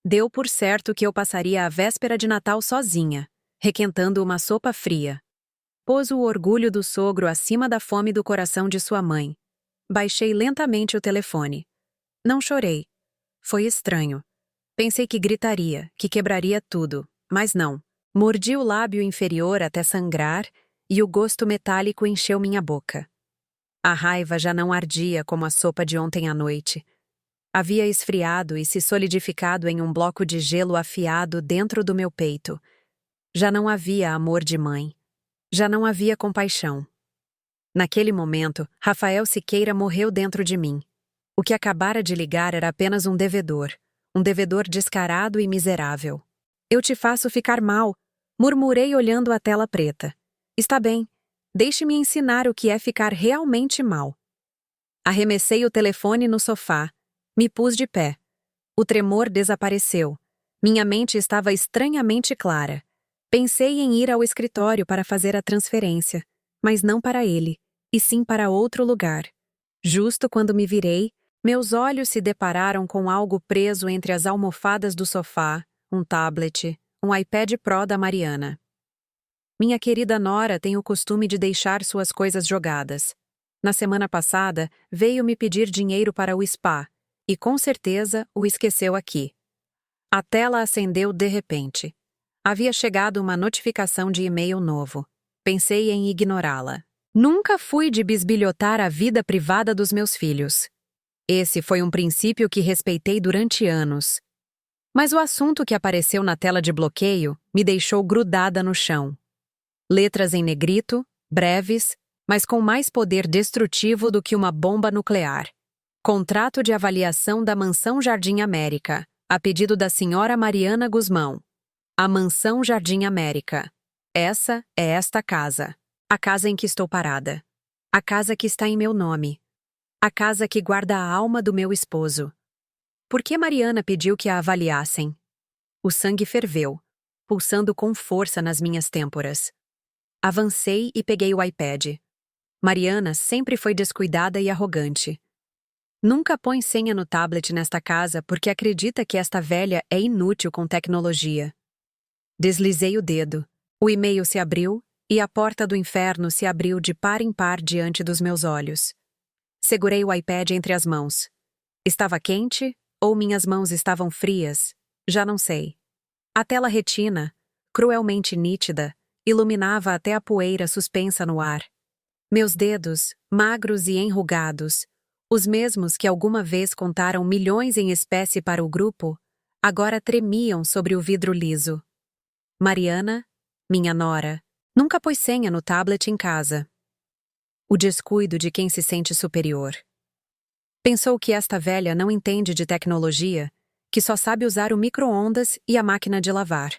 Speaker 1: Deu por certo que eu passaria a véspera de Natal sozinha, requentando uma sopa fria. Pôs o orgulho do sogro acima da fome do coração de sua mãe. Baixei lentamente o telefone. Não chorei. Foi estranho. Pensei que gritaria, que quebraria tudo, mas não. Mordi o lábio inferior até sangrar e o gosto metálico encheu minha boca. A raiva já não ardia como a sopa de ontem à noite. Havia esfriado e se solidificado em um bloco de gelo afiado dentro do meu peito. Já não havia amor de mãe. Já não havia compaixão. Naquele momento, Rafael Siqueira morreu dentro de mim. O que acabara de ligar era apenas um devedor descarado e miserável. Eu te faço ficar mal, murmurei olhando a tela preta. Está bem, deixe-me ensinar o que é ficar realmente mal. Arremessei o telefone no sofá. Me pus de pé. O tremor desapareceu. Minha mente estava estranhamente clara. Pensei em ir ao escritório para fazer a transferência, mas não para ele, e sim para outro lugar. Justo quando me virei, meus olhos se depararam com algo preso entre as almofadas do sofá, um tablet, um iPad Pro da Mariana. Minha querida nora tem o costume de deixar suas coisas jogadas. Na semana passada, veio me pedir dinheiro para o spa, e com certeza o esqueceu aqui. A tela acendeu de repente. Havia chegado uma notificação de e-mail novo. Pensei em ignorá-la. Nunca fui de bisbilhotar a vida privada dos meus filhos. Esse foi um princípio que respeitei durante anos. Mas o assunto que apareceu na tela de bloqueio me deixou grudada no chão. Letras em negrito, breves, mas com mais poder destrutivo do que uma bomba nuclear. Contrato de avaliação da Mansão Jardim América, a pedido da senhora Mariana Guzmão. A Mansão Jardim América. Essa é esta casa. A casa em que estou parada. A casa que está em meu nome. A casa que guarda a alma do meu esposo. Por que Mariana pediu que a avaliassem? O sangue ferveu, pulsando com força nas minhas têmporas. Avancei e peguei o iPad. Mariana sempre foi descuidada e arrogante. Nunca põe senha no tablet nesta casa porque acredita que esta velha é inútil com tecnologia. Deslizei o dedo. O e-mail se abriu e a porta do inferno se abriu de par em par diante dos meus olhos. Segurei o iPad entre as mãos. Estava quente ou minhas mãos estavam frias? Já não sei. A tela retina, cruelmente nítida, iluminava até a poeira suspensa no ar. Meus dedos, magros e enrugados, os mesmos que alguma vez contaram milhões em espécie para o grupo, agora tremiam sobre o vidro liso. Mariana, minha nora, nunca pôs senha no tablet em casa. O descuido de quem se sente superior. Pensou que esta velha não entende de tecnologia, que só sabe usar o micro-ondas e a máquina de lavar.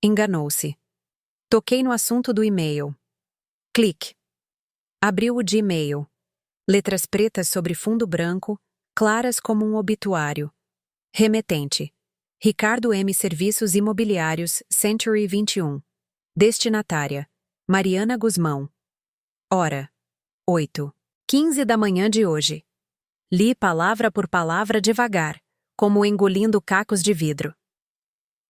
Speaker 1: Enganou-se. Toquei no assunto do e-mail. Clique. Abriu o Gmail. Letras pretas sobre fundo branco, claras como um obituário. Remetente. Ricardo M. Serviços Imobiliários, Century 21. Destinatária. Mariana Guzmão. Hora. 8h15 da manhã de hoje. Li palavra por palavra devagar, como engolindo cacos de vidro.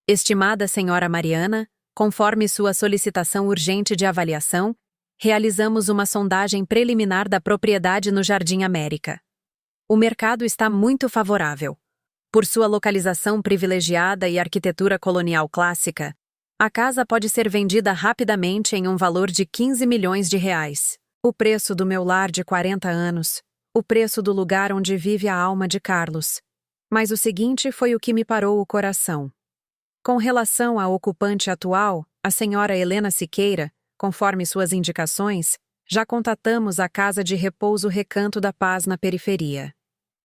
Speaker 1: Estimada senhora Mariana, conforme sua solicitação urgente de avaliação, realizamos uma sondagem preliminar da propriedade no Jardim América. O mercado está muito favorável. Por sua localização privilegiada e arquitetura colonial clássica, a casa pode ser vendida rapidamente em um valor de 15 milhões de reais. O preço do meu lar de 40 anos, o preço do lugar onde vive a alma de Carlos. Mas o seguinte foi o que me parou o coração. Com relação à ocupante atual, a senhora Helena Siqueira, conforme suas indicações, já contatamos a Casa de Repouso Recanto da Paz na periferia.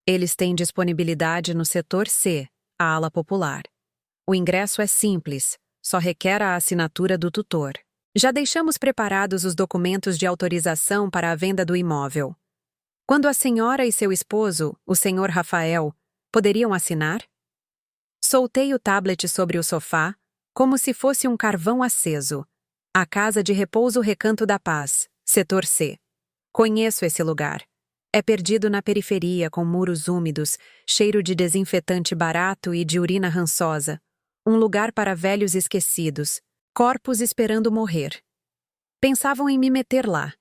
Speaker 1: Eles têm disponibilidade no setor C, a ala popular. O ingresso é simples, só requer a assinatura do tutor. Já deixamos preparados os documentos de autorização para a venda do imóvel. Quando a senhora e seu esposo, o senhor Rafael, poderiam assinar? Soltei o tablet sobre o sofá, como se fosse um carvão aceso. A Casa de Repouso Recanto da Paz, setor C. Conheço esse lugar. É perdido na periferia, com muros úmidos, cheiro de desinfetante barato e de urina rançosa. Um lugar para velhos esquecidos, corpos esperando morrer. Pensavam em me meter lá.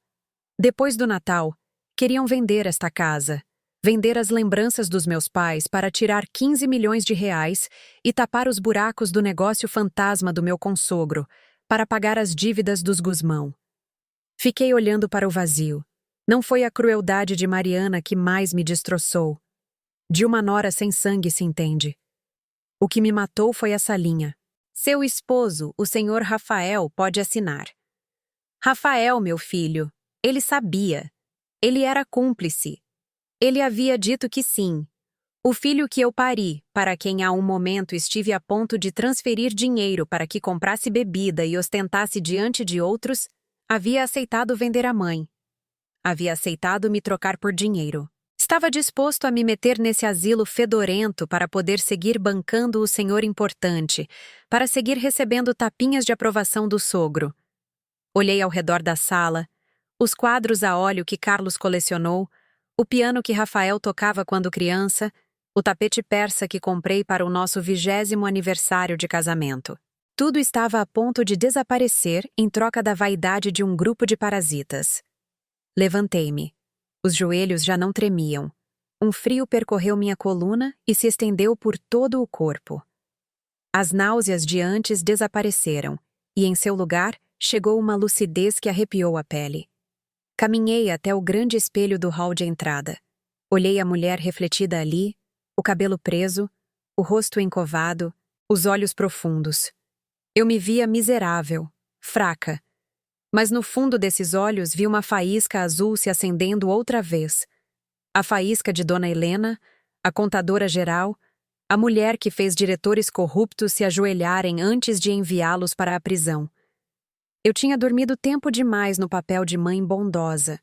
Speaker 1: Depois do Natal, queriam vender esta casa, vender as lembranças dos meus pais para tirar 15 milhões de reais e tapar os buracos do negócio fantasma do meu consogro, para pagar as dívidas dos Guzmão. Fiquei olhando para o vazio. Não foi a crueldade de Mariana que mais me destroçou. De uma nora sem sangue se entende. O que me matou foi essa linha. Seu esposo, o senhor Rafael, pode assinar. Rafael, meu filho, ele sabia. Ele era cúmplice. Ele havia dito que sim. O filho que eu pari, para quem há um momento estive a ponto de transferir dinheiro para que comprasse bebida e ostentasse diante de outros, havia aceitado vender a mãe. Havia aceitado me trocar por dinheiro. Estava disposto a me meter nesse asilo fedorento para poder seguir bancando o senhor importante, para seguir recebendo tapinhas de aprovação do sogro. Olhei ao redor da sala, os quadros a óleo que Carlos colecionou, o piano que Rafael tocava quando criança, o tapete persa que comprei para o nosso 20º aniversário de casamento. Tudo estava a ponto de desaparecer em troca da vaidade de um grupo de parasitas. Levantei-me. Os joelhos já não tremiam. Um frio percorreu minha coluna e se estendeu por todo o corpo. As náuseas de antes desapareceram, e em seu lugar chegou uma lucidez que arrepiou a pele. Caminhei até o grande espelho do hall de entrada. Olhei a mulher refletida ali, o cabelo preso, o rosto encovado, os olhos profundos. Eu me via miserável, fraca. Mas no fundo desses olhos vi uma faísca azul se acendendo outra vez. A faísca de Dona Helena, a contadora geral, a mulher que fez diretores corruptos se ajoelharem antes de enviá-los para a prisão. Eu tinha dormido tempo demais no papel de mãe bondosa.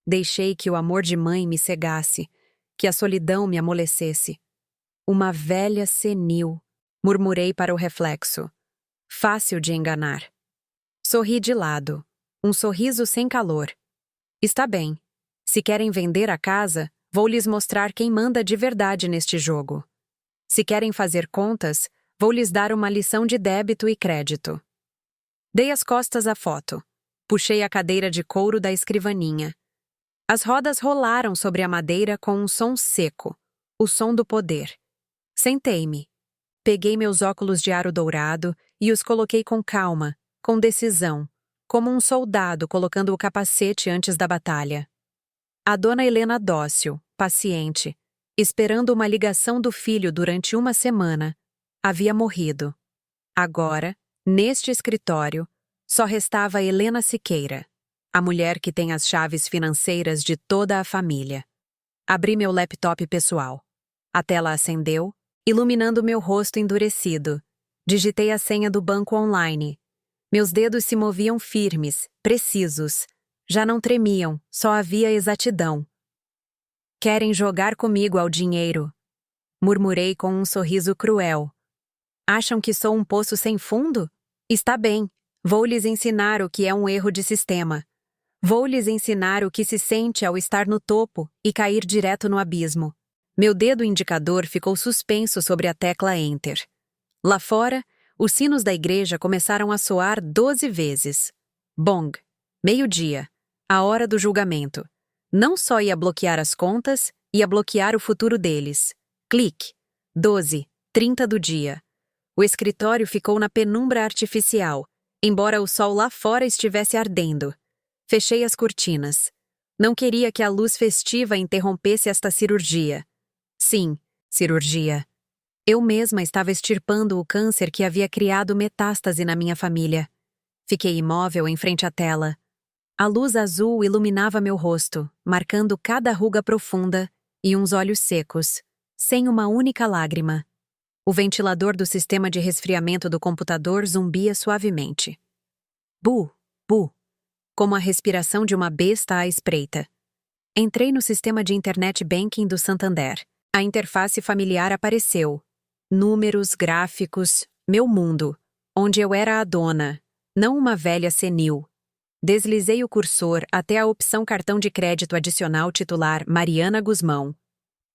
Speaker 1: Deixei que o amor de mãe me cegasse, que a solidão me amolecesse. Uma velha senil, murmurei para o reflexo. Fácil de enganar. Sorri de lado, um sorriso sem calor. Está bem. Se querem vender a casa, vou lhes mostrar quem manda de verdade neste jogo. Se querem fazer contas, vou lhes dar uma lição de débito e crédito. Dei as costas à foto. Puxei a cadeira de couro da escrivaninha. As rodas rolaram sobre a madeira com um som seco, o som do poder. Sentei-me. Peguei meus óculos de aro dourado e os coloquei com calma, com decisão, como um soldado colocando o capacete antes da batalha. A Dona Helena dócil, paciente, esperando uma ligação do filho durante uma semana, havia morrido. Agora, neste escritório, só restava Helena Siqueira, a mulher que tem as chaves financeiras de toda a família. Abri meu laptop pessoal. A tela acendeu, iluminando meu rosto endurecido. Digitei a senha do banco online. Meus dedos se moviam firmes, precisos. Já não tremiam, só havia exatidão. Querem jogar comigo ao dinheiro? Murmurei com um sorriso cruel. Acham que sou um poço sem fundo? Está bem, vou lhes ensinar o que é um erro de sistema. Vou lhes ensinar o que se sente ao estar no topo e cair direto no abismo. Meu dedo indicador ficou suspenso sobre a tecla Enter. Lá fora, os sinos da igreja começaram a soar 12 vezes. Bong. Meio-dia. A hora do julgamento. Não só ia bloquear as contas, ia bloquear o futuro deles. Clique. 12:30 do dia. O escritório ficou na penumbra artificial, embora o sol lá fora estivesse ardendo. Fechei as cortinas. Não queria que a luz festiva interrompesse esta cirurgia. Sim, cirurgia. Eu mesma estava extirpando o câncer que havia criado metástase na minha família. Fiquei imóvel em frente à tela. A luz azul iluminava meu rosto, marcando cada ruga profunda e uns olhos secos, sem uma única lágrima. O ventilador do sistema de resfriamento do computador zumbia suavemente. Bu, bu, como a respiração de uma besta à espreita. Entrei no sistema de internet banking do Santander. A interface familiar apareceu. Números, gráficos, meu mundo, onde eu era a dona, não uma velha senil. Deslizei o cursor até a opção cartão de crédito adicional titular Mariana Guzmão.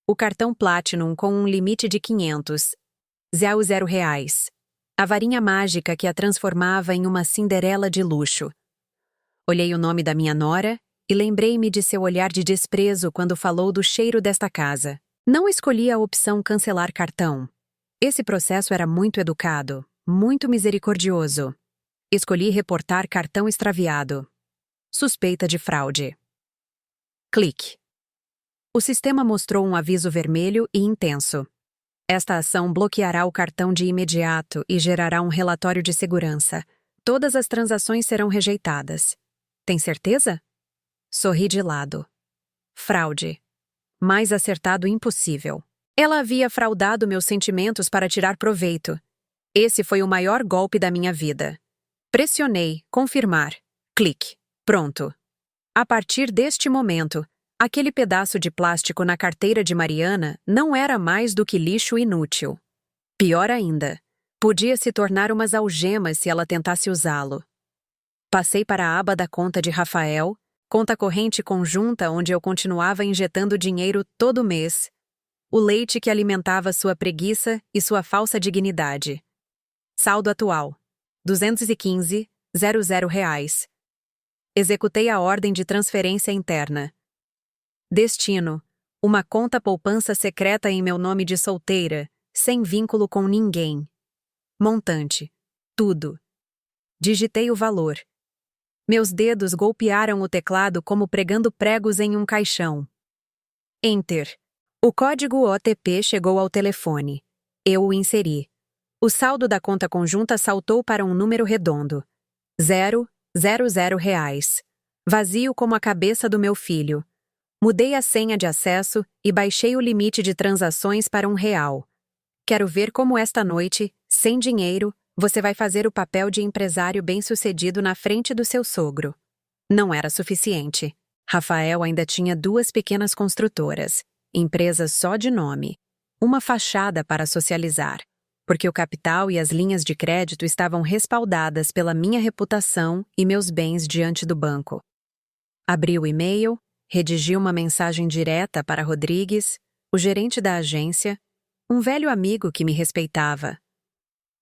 Speaker 1: O cartão Platinum com um limite de 500 reais. A varinha mágica que a transformava em uma Cinderela de luxo. Olhei o nome da minha nora e lembrei-me de seu olhar de desprezo quando falou do cheiro desta casa. Não escolhi a opção cancelar cartão. Esse processo era muito educado, muito misericordioso. Escolhi reportar cartão extraviado. Suspeita de fraude. Clique. O sistema mostrou um aviso vermelho e intenso. Esta ação bloqueará o cartão de imediato e gerará um relatório de segurança. Todas as transações serão rejeitadas. Tem certeza? Sorri de lado. Fraude. Mais acertado impossível. Ela havia fraudado meus sentimentos para tirar proveito. Esse foi o maior golpe da minha vida. Pressionei, confirmar. Clique. Pronto. A partir deste momento, aquele pedaço de plástico na carteira de Mariana não era mais do que lixo inútil. Pior ainda, podia se tornar umas algemas se ela tentasse usá-lo. Passei para a aba da conta de Rafael, conta corrente conjunta onde eu continuava injetando dinheiro todo mês. O leite que alimentava sua preguiça e sua falsa dignidade. Saldo atual: R$215,00. Executei a ordem de transferência interna. Destino: uma conta poupança secreta em meu nome de solteira, sem vínculo com ninguém. Montante: tudo. Digitei o valor. Meus dedos golpearam o teclado como pregando pregos em um caixão. Enter. O código OTP chegou ao telefone. Eu o inseri. O saldo da conta conjunta saltou para um número redondo. R$0,00. Vazio como a cabeça do meu filho. Mudei a senha de acesso e baixei o limite de transações para R$1. Quero ver como esta noite, sem dinheiro, você vai fazer o papel de empresário bem-sucedido na frente do seu sogro. Não era suficiente. Rafael ainda tinha 2 pequenas construtoras, empresas só de nome. Uma fachada para socializar, porque o capital e as linhas de crédito estavam respaldadas pela minha reputação e meus bens diante do banco. Abri o e-mail, redigi uma mensagem direta para Rodrigues, o gerente da agência, um velho amigo que me respeitava.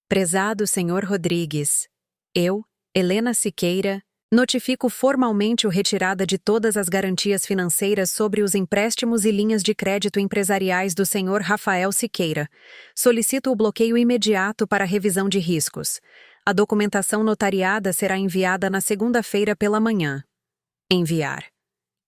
Speaker 1: Prezado Sr. Rodrigues, eu, Helena Siqueira, notifico formalmente o retirada de todas as garantias financeiras sobre os empréstimos e linhas de crédito empresariais do Sr. Rafael Siqueira. Solicito o bloqueio imediato para revisão de riscos. A documentação notariada será enviada na segunda-feira pela manhã. Enviar.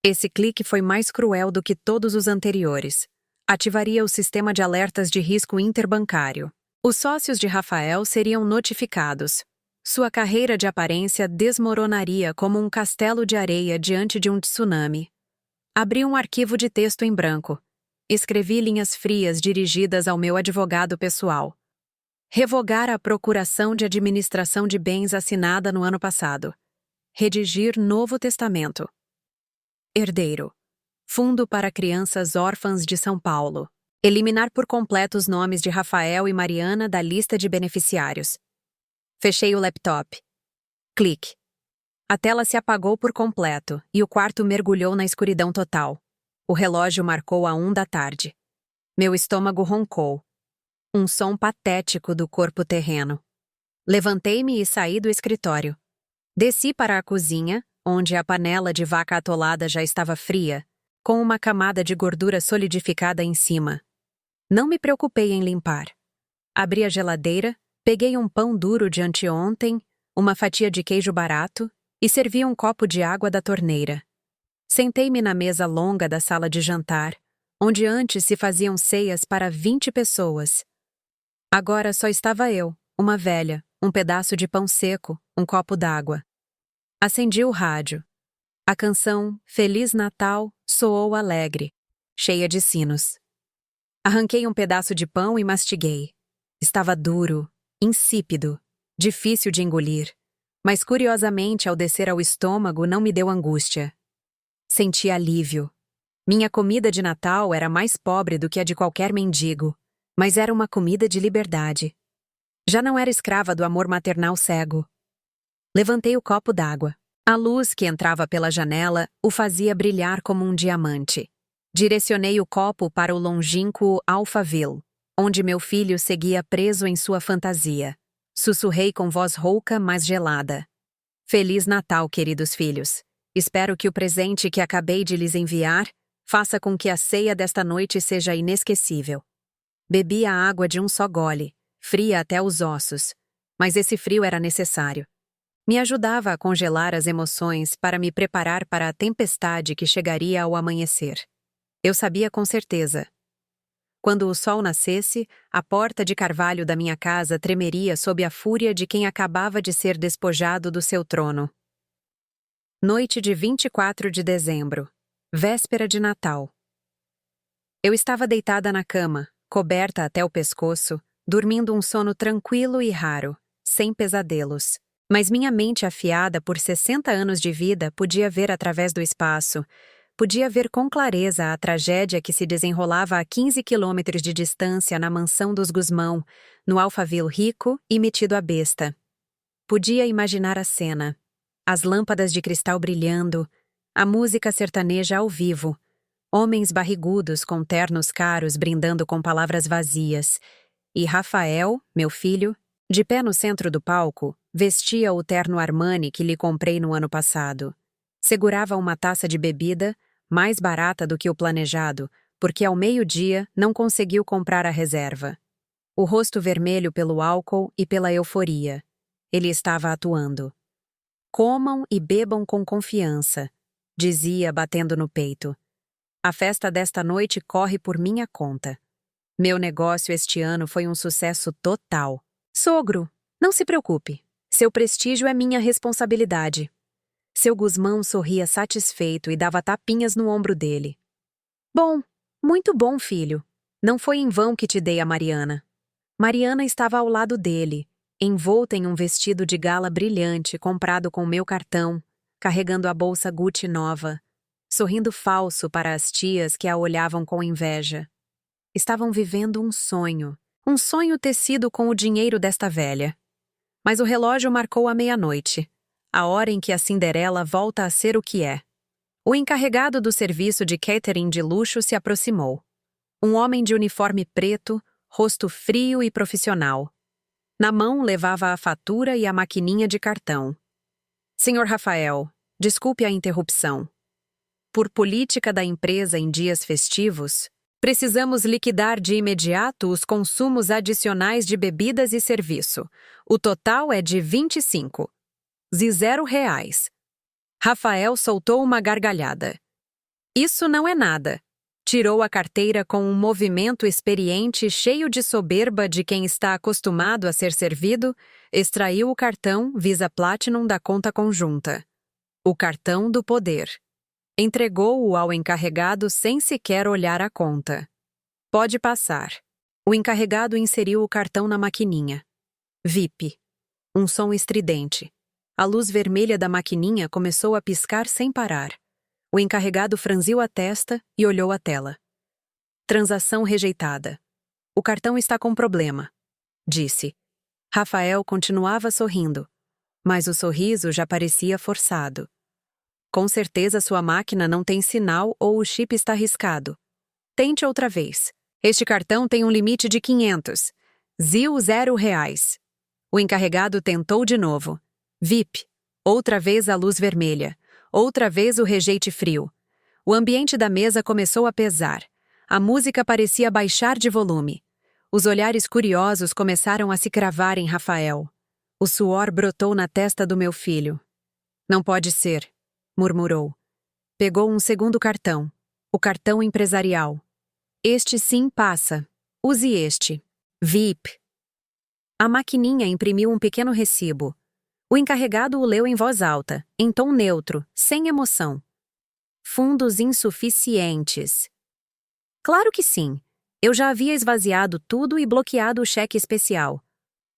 Speaker 1: Esse clique foi mais cruel do que todos os anteriores. Ativaria o sistema de alertas de risco interbancário. Os sócios de Rafael seriam notificados. Sua carreira de aparência desmoronaria como um castelo de areia diante de um tsunami. Abri um arquivo de texto em branco. Escrevi linhas frias dirigidas ao meu advogado pessoal. Revogar a procuração de administração de bens assinada no ano passado. Redigir novo testamento. Herdeiro. Fundo para Crianças Órfãs de São Paulo. Eliminar por completo os nomes de Rafael e Mariana da lista de beneficiários. Fechei o laptop. Clique. A tela se apagou por completo e o quarto mergulhou na escuridão total. O relógio marcou a 1 da tarde. Meu estômago roncou. Um som patético do corpo terreno. Levantei-me e saí do escritório. Desci para a cozinha, onde a panela de vaca atolada já estava fria, com uma camada de gordura solidificada em cima. Não me preocupei em limpar. Abri a geladeira, peguei um pão duro de anteontem, uma fatia de queijo barato e servi um copo de água da torneira. Sentei-me na mesa longa da sala de jantar, onde antes se faziam ceias para 20 pessoas. Agora só estava eu, uma velha, um pedaço de pão seco, um copo d'água. Acendi o rádio. A canção Feliz Natal soou alegre, cheia de sinos. Arranquei um pedaço de pão e mastiguei. Estava duro, insípido, difícil de engolir, mas curiosamente ao descer ao estômago não me deu angústia. Senti alívio. Minha comida de Natal era mais pobre do que a de qualquer mendigo, mas era uma comida de liberdade. Já não era escrava do amor maternal cego. Levantei o copo d'água. A luz que entrava pela janela o fazia brilhar como um diamante. Direcionei o copo para o longínquo Alphaville, onde meu filho seguia preso em sua fantasia. Sussurrei com voz rouca, mas gelada. Feliz Natal, queridos filhos. Espero que o presente que acabei de lhes enviar faça com que a ceia desta noite seja inesquecível. Bebi a água de um só gole, fria até os ossos, mas esse frio era necessário. Me ajudava a congelar as emoções para me preparar para a tempestade que chegaria ao amanhecer. Eu sabia com certeza. Quando o sol nascesse, a porta de carvalho da minha casa tremeria sob a fúria de quem acabava de ser despojado do seu trono. Noite de 24 de dezembro. Véspera de Natal. Eu estava deitada na cama, coberta até o pescoço, dormindo um sono tranquilo e raro, sem pesadelos. Mas minha mente afiada por 60 anos de vida podia ver através do espaço, podia ver com clareza a tragédia que se desenrolava a 15 quilômetros de distância na mansão dos Guzmão, no Alphaville rico e metido à besta. Podia imaginar a cena. As lâmpadas de cristal brilhando, a música sertaneja ao vivo, homens barrigudos com ternos caros brindando com palavras vazias, e Rafael, meu filho, de pé no centro do palco, vestia o terno Armani que lhe comprei no ano passado. Segurava uma taça de bebida, mais barata do que o planejado, porque ao meio-dia não conseguiu comprar a reserva. O rosto vermelho pelo álcool e pela euforia. Ele estava atuando. Comam e bebam com confiança, dizia batendo no peito. A festa desta noite corre por minha conta. Meu negócio este ano foi um sucesso total. Sogro, não se preocupe. Seu prestígio é minha responsabilidade. Seu Guzmão sorria satisfeito e dava tapinhas no ombro dele. Bom, muito bom, filho. Não foi em vão que te dei a Mariana. Mariana estava ao lado dele, envolta em um vestido de gala brilhante comprado com meu cartão, carregando a bolsa Gucci nova, sorrindo falso para as tias que a olhavam com inveja. Estavam vivendo um sonho tecido com o dinheiro desta velha. Mas o relógio marcou a meia-noite, a hora em que a Cinderela volta a ser o que é. O encarregado do serviço de catering de luxo se aproximou. Um homem de uniforme preto, rosto frio e profissional. Na mão levava a fatura e a maquininha de cartão. Senhor Rafael, desculpe a interrupção. Por política da empresa em dias festivos, precisamos liquidar de imediato os consumos adicionais de bebidas e serviço. O total é de 25,00 reais. Rafael soltou uma gargalhada. Isso não é nada. Tirou a carteira com um movimento experiente cheio de soberba de quem está acostumado a ser servido, extraiu o cartão Visa Platinum da conta conjunta. O cartão do poder. Entregou-o ao encarregado sem sequer olhar a conta. Pode passar. O encarregado inseriu o cartão na maquininha. VIP. Um som estridente. A luz vermelha da maquininha começou a piscar sem parar. O encarregado franziu a testa e olhou a tela. Transação rejeitada. O cartão está com problema, disse. Rafael continuava sorrindo, mas o sorriso já parecia forçado. Com certeza sua máquina não tem sinal ou o chip está riscado. Tente outra vez. Este cartão tem um limite de 500,00 reais. O encarregado tentou de novo. VIP. Outra vez a luz vermelha. Outra vez o rejeite frio. O ambiente da mesa começou a pesar. A música parecia baixar de volume. Os olhares curiosos começaram a se cravar em Rafael. O suor brotou na testa do meu filho. Não pode ser, murmurou. Pegou um segundo cartão. O cartão empresarial. Este sim passa. Use este. VIP. A maquininha imprimiu um pequeno recibo. O encarregado o leu em voz alta, em tom neutro, sem emoção. Fundos insuficientes. Claro que sim. Eu já havia esvaziado tudo e bloqueado o cheque especial.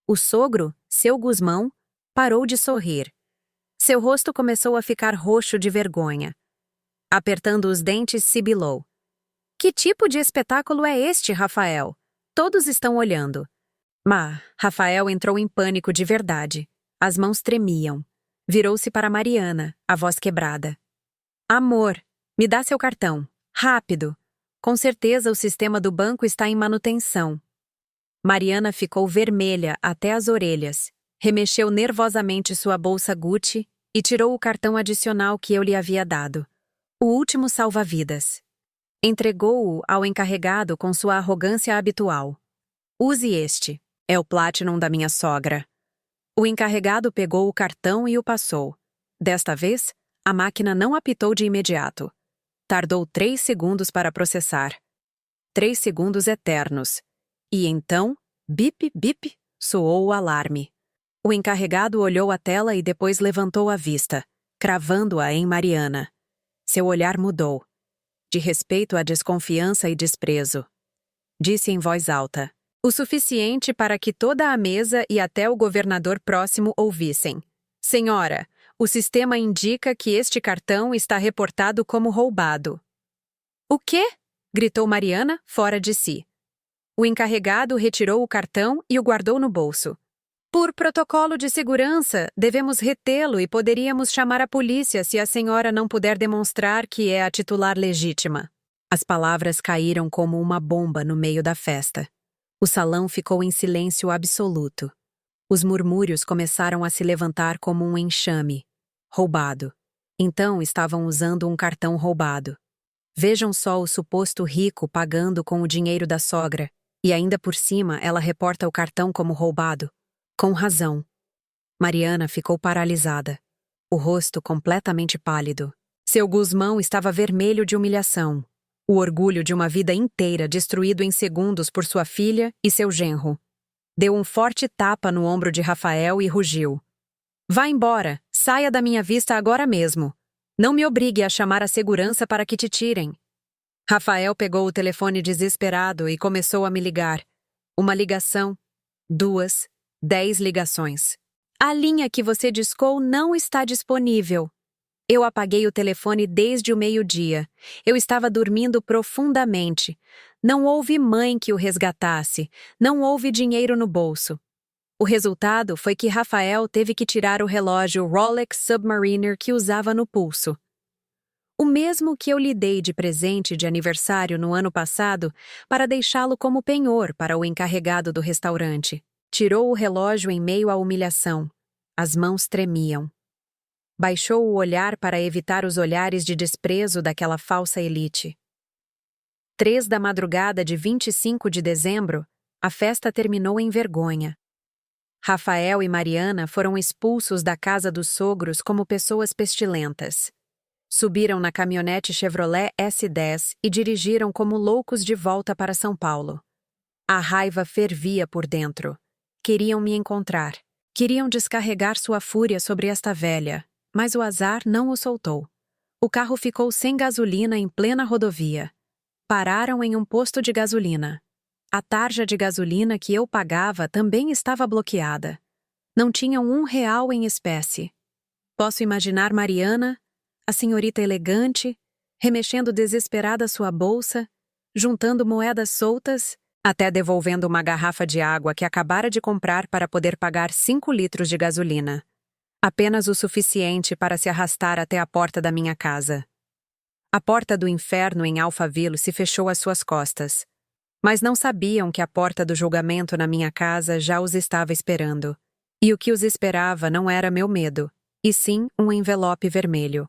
Speaker 1: O sogro, seu Guzmão, parou de sorrir. Seu rosto começou a ficar roxo de vergonha. Apertando os dentes, sibilou. Que tipo de espetáculo é este, Rafael? Todos estão olhando. Rafael entrou em pânico de verdade. As mãos tremiam. Virou-se para Mariana, a voz quebrada. Amor, me dá seu cartão. Rápido. Com certeza o sistema do banco está em manutenção. Mariana ficou vermelha até as orelhas. Remexeu nervosamente sua bolsa Gucci e tirou o cartão adicional que eu lhe havia dado. O último salva-vidas. Entregou-o ao encarregado com sua arrogância habitual. Use este. É o Platinum da minha sogra. O encarregado pegou o cartão e o passou. Desta vez, a máquina não apitou de imediato. Tardou 3 segundos para processar. 3 segundos eternos. E então, bip, bip, soou o alarme. O encarregado olhou a tela e depois levantou a vista, cravando-a em Mariana. Seu olhar mudou. De respeito à desconfiança e desprezo. Disse em voz alta. O suficiente para que toda a mesa e até o governador próximo ouvissem. Senhora, o sistema indica que este cartão está reportado como roubado. O quê? Gritou Mariana, fora de si. O encarregado retirou o cartão e o guardou no bolso. Por protocolo de segurança, devemos retê-lo e poderíamos chamar a polícia se a senhora não puder demonstrar que é a titular legítima. As palavras caíram como uma bomba no meio da festa. O salão ficou em silêncio absoluto. Os murmúrios começaram a se levantar como um enxame. Roubado. Então estavam usando um cartão roubado. Vejam só o suposto rico pagando com o dinheiro da sogra, e ainda por cima ela reporta o cartão como roubado. Com razão. Mariana ficou paralisada, o rosto completamente pálido. Seu Guzmão estava vermelho de humilhação. O orgulho de uma vida inteira destruído em segundos por sua filha e seu genro. Deu um forte tapa no ombro de Rafael e rugiu. Vá embora, saia da minha vista agora mesmo. Não me obrigue a chamar a segurança para que te tirem. Rafael pegou o telefone desesperado e começou a me ligar. Uma ligação, 2, 10 ligações. A linha que você discou não está disponível. Eu apaguei o telefone desde o meio-dia. Eu estava dormindo profundamente. Não houve mãe que o resgatasse. Não houve dinheiro no bolso. O resultado foi que Rafael teve que tirar o relógio Rolex Submariner que usava no pulso. O mesmo que eu lhe dei de presente de aniversário no ano passado para deixá-lo como penhor para o encarregado do restaurante. Tirou o relógio em meio à humilhação. As mãos tremiam. Baixou o olhar para evitar os olhares de desprezo daquela falsa elite. 3 da madrugada de 25 de dezembro, a festa terminou em vergonha. Rafael e Mariana foram expulsos da casa dos sogros como pessoas pestilentas. Subiram na caminhonete Chevrolet S10 e dirigiram como loucos de volta para São Paulo. A raiva fervia por dentro. Queriam me encontrar. Queriam descarregar sua fúria sobre esta velha. Mas o azar não o soltou. O carro ficou sem gasolina em plena rodovia. Pararam em um posto de gasolina. A tarja de gasolina que eu pagava também estava bloqueada. Não tinham R$ 1 em espécie. Posso imaginar Mariana, a senhorita elegante, remexendo desesperada sua bolsa, juntando moedas soltas, até devolvendo uma garrafa de água que acabara de comprar para poder pagar 5 litros de gasolina. Apenas o suficiente para se arrastar até a porta da minha casa. A porta do inferno em Alphaville se fechou às suas costas. Mas não sabiam que a porta do julgamento na minha casa já os estava esperando. E o que os esperava não era meu medo, e sim um envelope vermelho.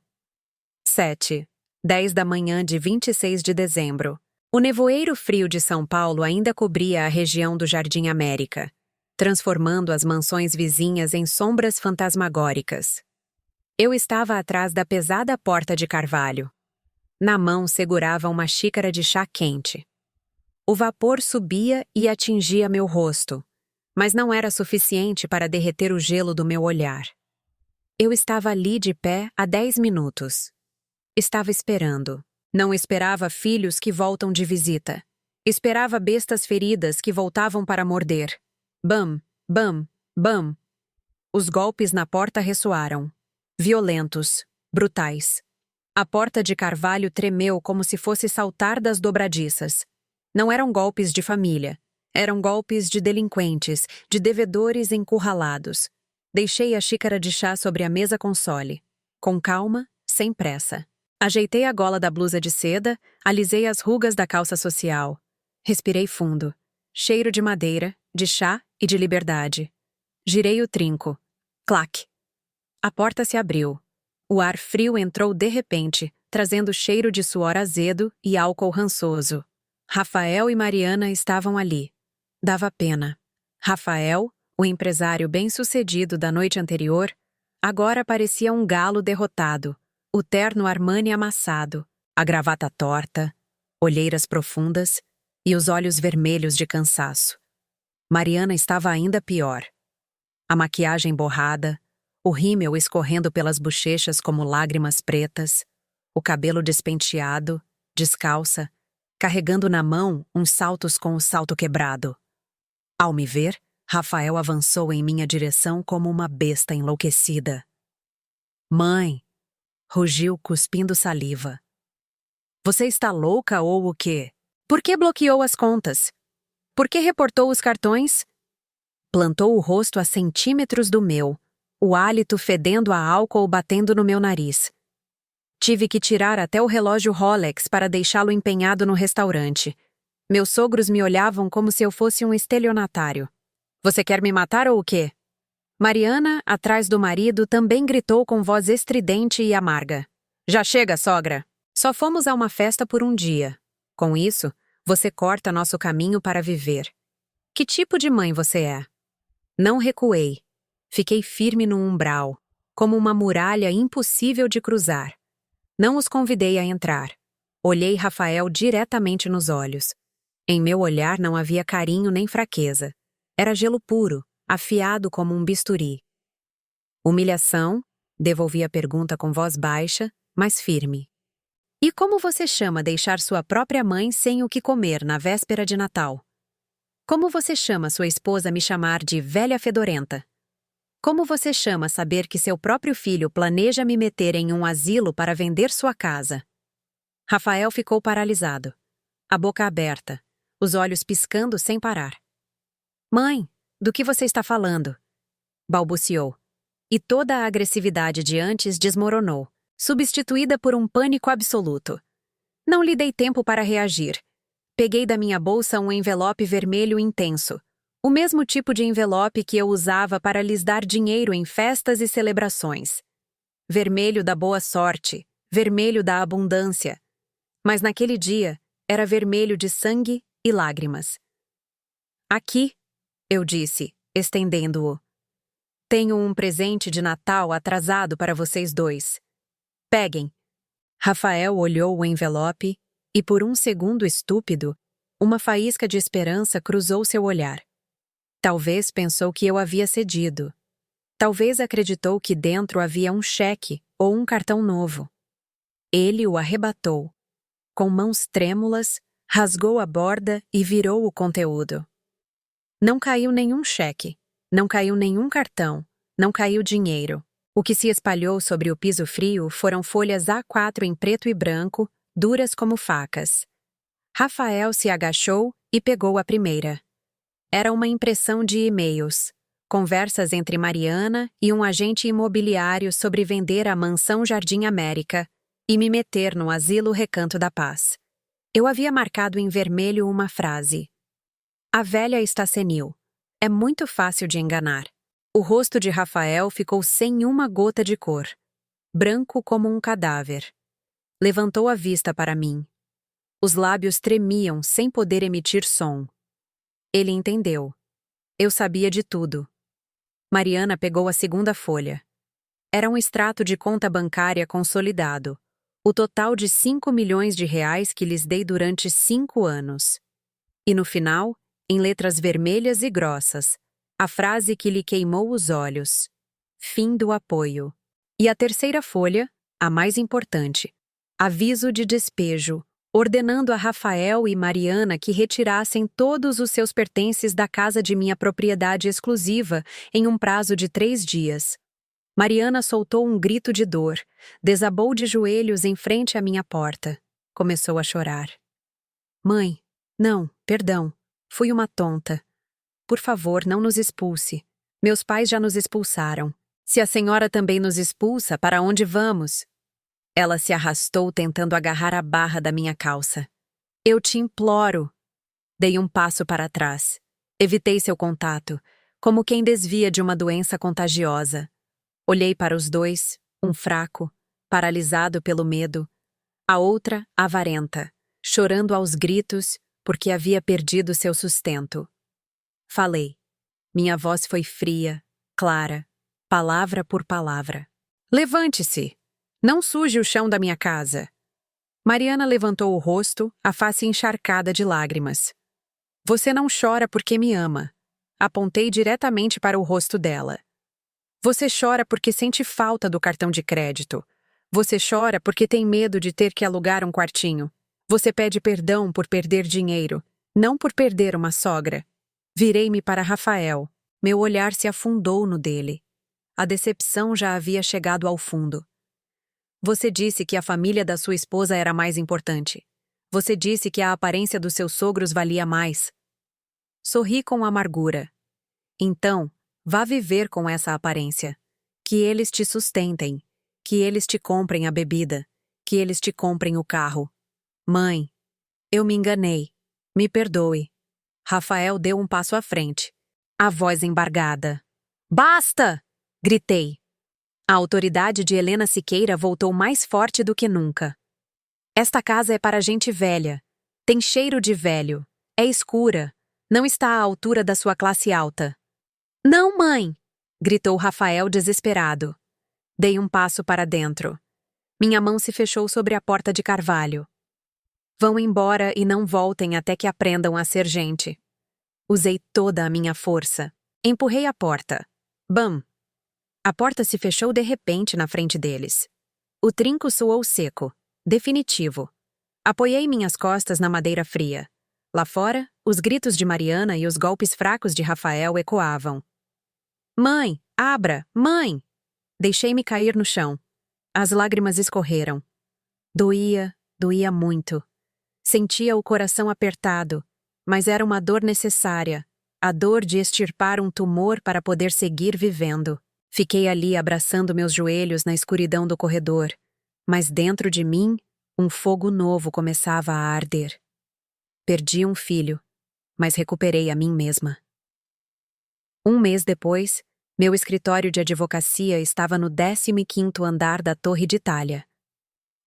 Speaker 1: 7. 10 da manhã de 26 de dezembro. O nevoeiro frio de São Paulo ainda cobria a região do Jardim América, transformando as mansões vizinhas em sombras fantasmagóricas. Eu estava atrás da pesada porta de carvalho. Na mão segurava uma xícara de chá quente. O vapor subia e atingia meu rosto, mas não era suficiente para derreter o gelo do meu olhar. Eu estava ali de pé há 10 minutos. Estava esperando. Não esperava filhos que voltam de visita. Esperava bestas feridas que voltavam para morder. Bam, bam, bam. Os golpes na porta ressoaram. Violentos, brutais. A porta de carvalho tremeu como se fosse saltar das dobradiças. Não eram golpes de família. Eram golpes de delinquentes, de devedores encurralados. Deixei a xícara de chá sobre a mesa console. Com calma, sem pressa. Ajeitei a gola da blusa de seda, alisei as rugas da calça social. Respirei fundo. Cheiro de madeira, de chá e de liberdade. Girei o trinco. Clac! A porta se abriu. O ar frio entrou de repente, trazendo cheiro de suor azedo e álcool rançoso. Rafael e Mariana estavam ali. Dava pena. Rafael, o empresário bem-sucedido da noite anterior, agora parecia um galo derrotado, o terno Armani amassado, a gravata torta, olheiras profundas e os olhos vermelhos de cansaço. Mariana estava ainda pior. A maquiagem borrada, o rímel escorrendo pelas bochechas como lágrimas pretas, o cabelo despenteado, descalça, carregando na mão uns saltos com o salto quebrado. Ao me ver, Rafael avançou em minha direção como uma besta enlouquecida. "Mãe!" rugiu cuspindo saliva. "Você está louca ou o quê? Por que bloqueou as contas? Por que reportou os cartões?" Plantou o rosto a centímetros do meu, o hálito fedendo a álcool batendo no meu nariz. Tive que tirar até o relógio Rolex para deixá-lo empenhado no restaurante. Meus sogros me olhavam como se eu fosse um estelionatário. "Você quer me matar ou o quê?" Mariana, atrás do marido, também gritou com voz estridente e amarga. "Já chega, sogra! Só fomos a uma festa por um dia. Com isso, você corta nosso caminho para viver. Que tipo de mãe você é?" Não recuei. Fiquei firme no umbral, como uma muralha impossível de cruzar. Não os convidei a entrar. Olhei Rafael diretamente nos olhos. Em meu olhar não havia carinho nem fraqueza. Era gelo puro, afiado como um bisturi. "Humilhação?" devolvi a pergunta com voz baixa, mas firme. "E como você chama deixar sua própria mãe sem o que comer na véspera de Natal? Como você chama sua esposa me chamar de velha fedorenta? Como você chama saber que seu próprio filho planeja me meter em um asilo para vender sua casa?" Rafael ficou paralisado, a boca aberta, os olhos piscando sem parar. "Mãe, do que você está falando?" balbuciou. E toda a agressividade de antes desmoronou, substituída por um pânico absoluto. Não lhe dei tempo para reagir. Peguei da minha bolsa um envelope vermelho intenso, o mesmo tipo de envelope que eu usava para lhes dar dinheiro em festas e celebrações. Vermelho da boa sorte, vermelho da abundância. Mas naquele dia, era vermelho de sangue e lágrimas. "Aqui", eu disse, estendendo-o. "Tenho um presente de Natal atrasado para vocês dois. Peguem." Rafael olhou o envelope e, por um segundo estúpido, uma faísca de esperança cruzou seu olhar. Talvez pensou que eu havia cedido. Talvez acreditou que dentro havia um cheque ou um cartão novo. Ele o arrebatou. Com mãos trêmulas, rasgou a borda e virou o conteúdo. Não caiu nenhum cheque, não caiu nenhum cartão, não caiu dinheiro. O que se espalhou sobre o piso frio foram folhas A4 em preto e branco, duras como facas. Rafael se agachou e pegou a primeira. Era uma impressão de e-mails, conversas entre Mariana e um agente imobiliário sobre vender a mansão Jardim América e me meter no asilo Recanto da Paz. Eu havia marcado em vermelho uma frase. "A velha está senil. É muito fácil de enganar." O rosto de Rafael ficou sem uma gota de cor, branco como um cadáver. Levantou a vista para mim. Os lábios tremiam sem poder emitir som. Ele entendeu. Eu sabia de tudo. Mariana pegou a segunda folha. Era um extrato de conta bancária consolidado. O total de 5 milhões de reais que lhes dei durante 5 anos. E no final, em letras vermelhas e grossas, a frase que lhe queimou os olhos. Fim do apoio. E a terceira folha, a mais importante. Aviso de despejo, ordenando a Rafael e Mariana que retirassem todos os seus pertences da casa de minha propriedade exclusiva em um prazo de 3 dias. Mariana soltou um grito de dor, desabou de joelhos em frente à minha porta. Começou a chorar. "Mãe, não, perdão. Fui uma tonta. Por favor, não nos expulse. Meus pais já nos expulsaram. Se a senhora também nos expulsa, para onde vamos? Ela se arrastou tentando agarrar a barra da minha calça. Eu te imploro. Dei um passo para trás. Evitei seu contato, como quem desvia de uma doença contagiosa. Olhei para os dois, um fraco, paralisado pelo medo, a outra avarenta, chorando aos gritos porque havia perdido seu sustento. Falei. Minha voz foi fria, clara, palavra por palavra. Levante-se! Não suje o chão da minha casa. Mariana levantou o rosto, a face encharcada de lágrimas. Você não chora porque me ama. Apontei diretamente para o rosto dela. Você chora porque sente falta do cartão de crédito. Você chora porque tem medo de ter que alugar um quartinho. Você pede perdão por perder dinheiro, não por perder uma sogra. Virei-me para Rafael. Meu olhar se afundou no dele. A decepção já havia chegado ao fundo. Você disse que a família da sua esposa era mais importante. Você disse que a aparência dos seus sogros valia mais. Sorri com amargura. Então, vá viver com essa aparência. Que eles te sustentem. Que eles te comprem a bebida. Que eles te comprem o carro. Mãe, eu me enganei. Me perdoe. Rafael deu um passo à frente. A voz embargada. Basta! Gritei. A autoridade de Helena Siqueira voltou mais forte do que nunca. Esta casa é para gente velha. Tem cheiro de velho. É escura. Não está à altura da sua classe alta. Não, mãe! Gritou Rafael desesperado. Dei um passo para dentro. Minha mão se fechou sobre a porta de carvalho. Vão embora e não voltem até que aprendam a ser gente. Usei toda a minha força. Empurrei a porta. Bam! A porta se fechou de repente na frente deles. O trinco soou seco, definitivo. Apoiei minhas costas na madeira fria. Lá fora, os gritos de Mariana e os golpes fracos de Rafael ecoavam. Mãe, abra! Mãe! Deixei-me cair no chão. As lágrimas escorreram. Doía, doía muito. Sentia o coração apertado, mas era uma dor necessária, a dor de extirpar um tumor para poder seguir vivendo. Fiquei ali abraçando meus joelhos na escuridão do corredor, mas dentro de mim, um fogo novo começava a arder. Perdi um filho, mas recuperei a mim mesma. Um mês depois, meu escritório de advocacia estava no 15º andar da Torre de Itália.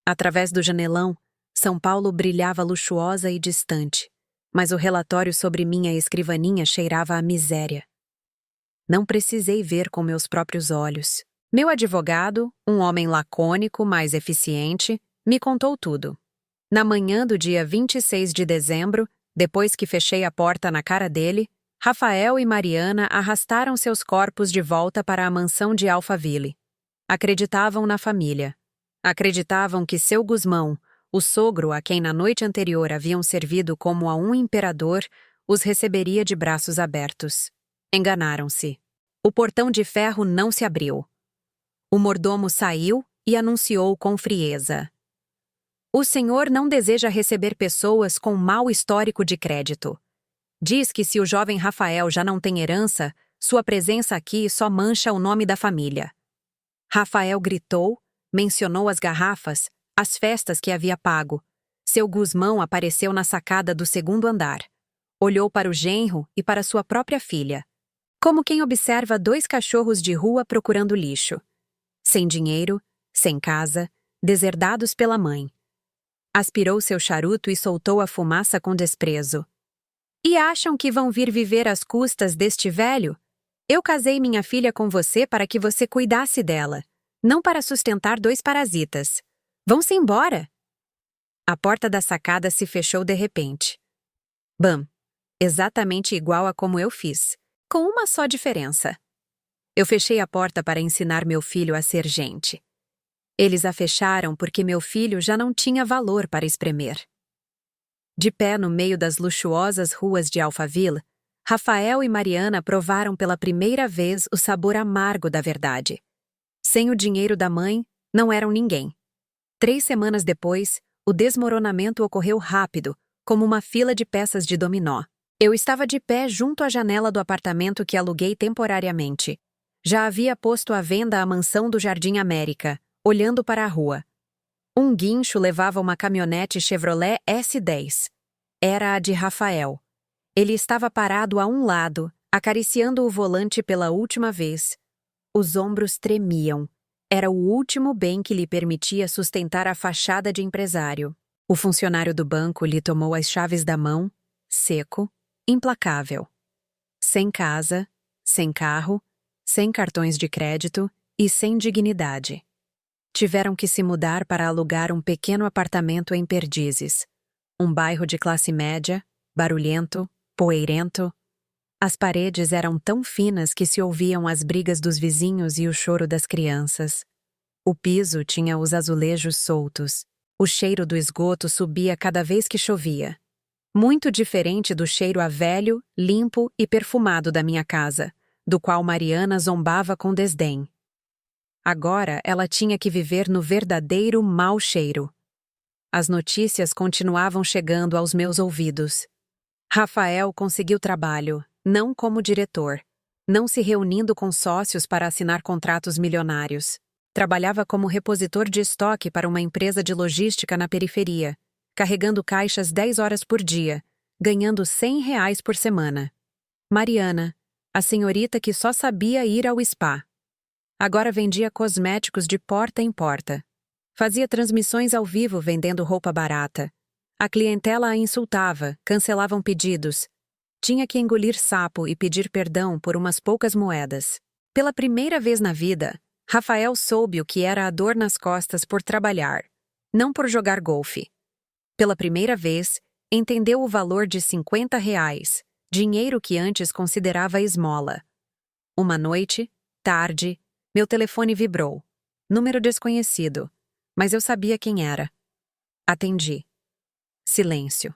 Speaker 1: Através do janelão, São Paulo brilhava luxuosa e distante, mas o relatório sobre minha escrivaninha cheirava a miséria. Não precisei ver com meus próprios olhos. Meu advogado, um homem lacônico, mas eficiente, me contou tudo. Na manhã do dia 26 de dezembro, depois que fechei a porta na cara dele, Rafael e Mariana arrastaram seus corpos de volta para a mansão de Alphaville. Acreditavam na família. Acreditavam que seu Gusmão, o sogro a quem na noite anterior haviam servido como a um imperador, os receberia de braços abertos. Enganaram-se. O portão de ferro não se abriu. O mordomo saiu e anunciou com frieza. O senhor não deseja receber pessoas com mau histórico de crédito. Diz que se o jovem Rafael já não tem herança, sua presença aqui só mancha o nome da família. Rafael gritou, mencionou as garrafas, as festas que havia pago. Seu Gusmão apareceu na sacada do 2º andar. Olhou para o genro e para sua própria filha. Como quem observa 2 cachorros de rua procurando lixo. Sem dinheiro, sem casa, deserdados pela mãe. Aspirou seu charuto e soltou a fumaça com desprezo. E acham que vão vir viver às custas deste velho? Eu casei minha filha com você para que você cuidasse dela, não para sustentar 2 parasitas. Vão-se embora! A porta da sacada se fechou de repente. Bam! Exatamente igual a como eu fiz, com uma só diferença. Eu fechei a porta para ensinar meu filho a ser gente. Eles a fecharam porque meu filho já não tinha valor para espremer. De pé no meio das luxuosas ruas de Alphaville, Rafael e Mariana provaram pela primeira vez o sabor amargo da verdade. Sem o dinheiro da mãe, não eram ninguém. 3 semanas depois, o desmoronamento ocorreu rápido, como uma fila de peças de dominó. Eu estava de pé junto à janela do apartamento que aluguei temporariamente. Já havia posto à venda a mansão do Jardim América, olhando para a rua. Um guincho levava uma caminhonete Chevrolet S10. Era a de Rafael. Ele estava parado a um lado, acariciando o volante pela última vez. Os ombros tremiam. Era o último bem que lhe permitia sustentar a fachada de empresário. O funcionário do banco lhe tomou as chaves da mão, seco, implacável. Sem casa, sem carro, sem cartões de crédito e sem dignidade. Tiveram que se mudar para alugar um pequeno apartamento em Perdizes, um bairro de classe média, barulhento, poeirento. As paredes eram tão finas que se ouviam as brigas dos vizinhos e o choro das crianças. O piso tinha os azulejos soltos. O cheiro do esgoto subia cada vez que chovia. Muito diferente do cheiro a velho, limpo e perfumado da minha casa, do qual Mariana zombava com desdém. Agora ela tinha que viver no verdadeiro mau cheiro. As notícias continuavam chegando aos meus ouvidos. Rafael conseguiu trabalho, não como diretor, não se reunindo com sócios para assinar contratos milionários. Trabalhava como repositor de estoque para uma empresa de logística na periferia, carregando caixas 10 horas por dia, ganhando R$ 100 por semana. Mariana, a senhorita que só sabia ir ao spa. Agora vendia cosméticos de porta em porta. Fazia transmissões ao vivo vendendo roupa barata. A clientela a insultava, cancelavam pedidos. Tinha que engolir sapo e pedir perdão por umas poucas moedas. Pela primeira vez na vida, Rafael soube o que era a dor nas costas por trabalhar, não por jogar golfe. Pela primeira vez, entendeu o valor de R$ 50, dinheiro que antes considerava esmola. Uma noite, tarde, meu telefone vibrou. Número desconhecido, mas eu sabia quem era. Atendi. Silêncio.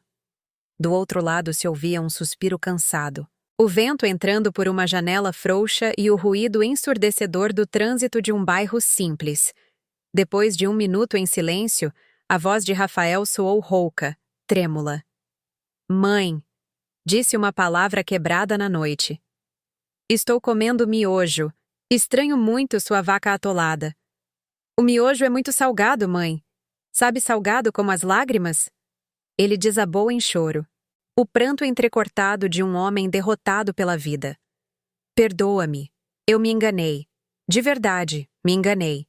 Speaker 1: Do outro lado se ouvia um suspiro cansado. O vento entrando por uma janela frouxa e o ruído ensurdecedor do trânsito de um bairro simples. Depois de 1 minuto em silêncio, a voz de Rafael soou rouca, trêmula. Mãe, disse uma palavra quebrada na noite. Estou comendo miojo. Estranho muito sua vaca atolada. O miojo é muito salgado, mãe. Sabe salgado como as lágrimas? Ele desabou em choro. O pranto entrecortado de um homem derrotado pela vida. Perdoa-me. Eu me enganei. De verdade, me enganei.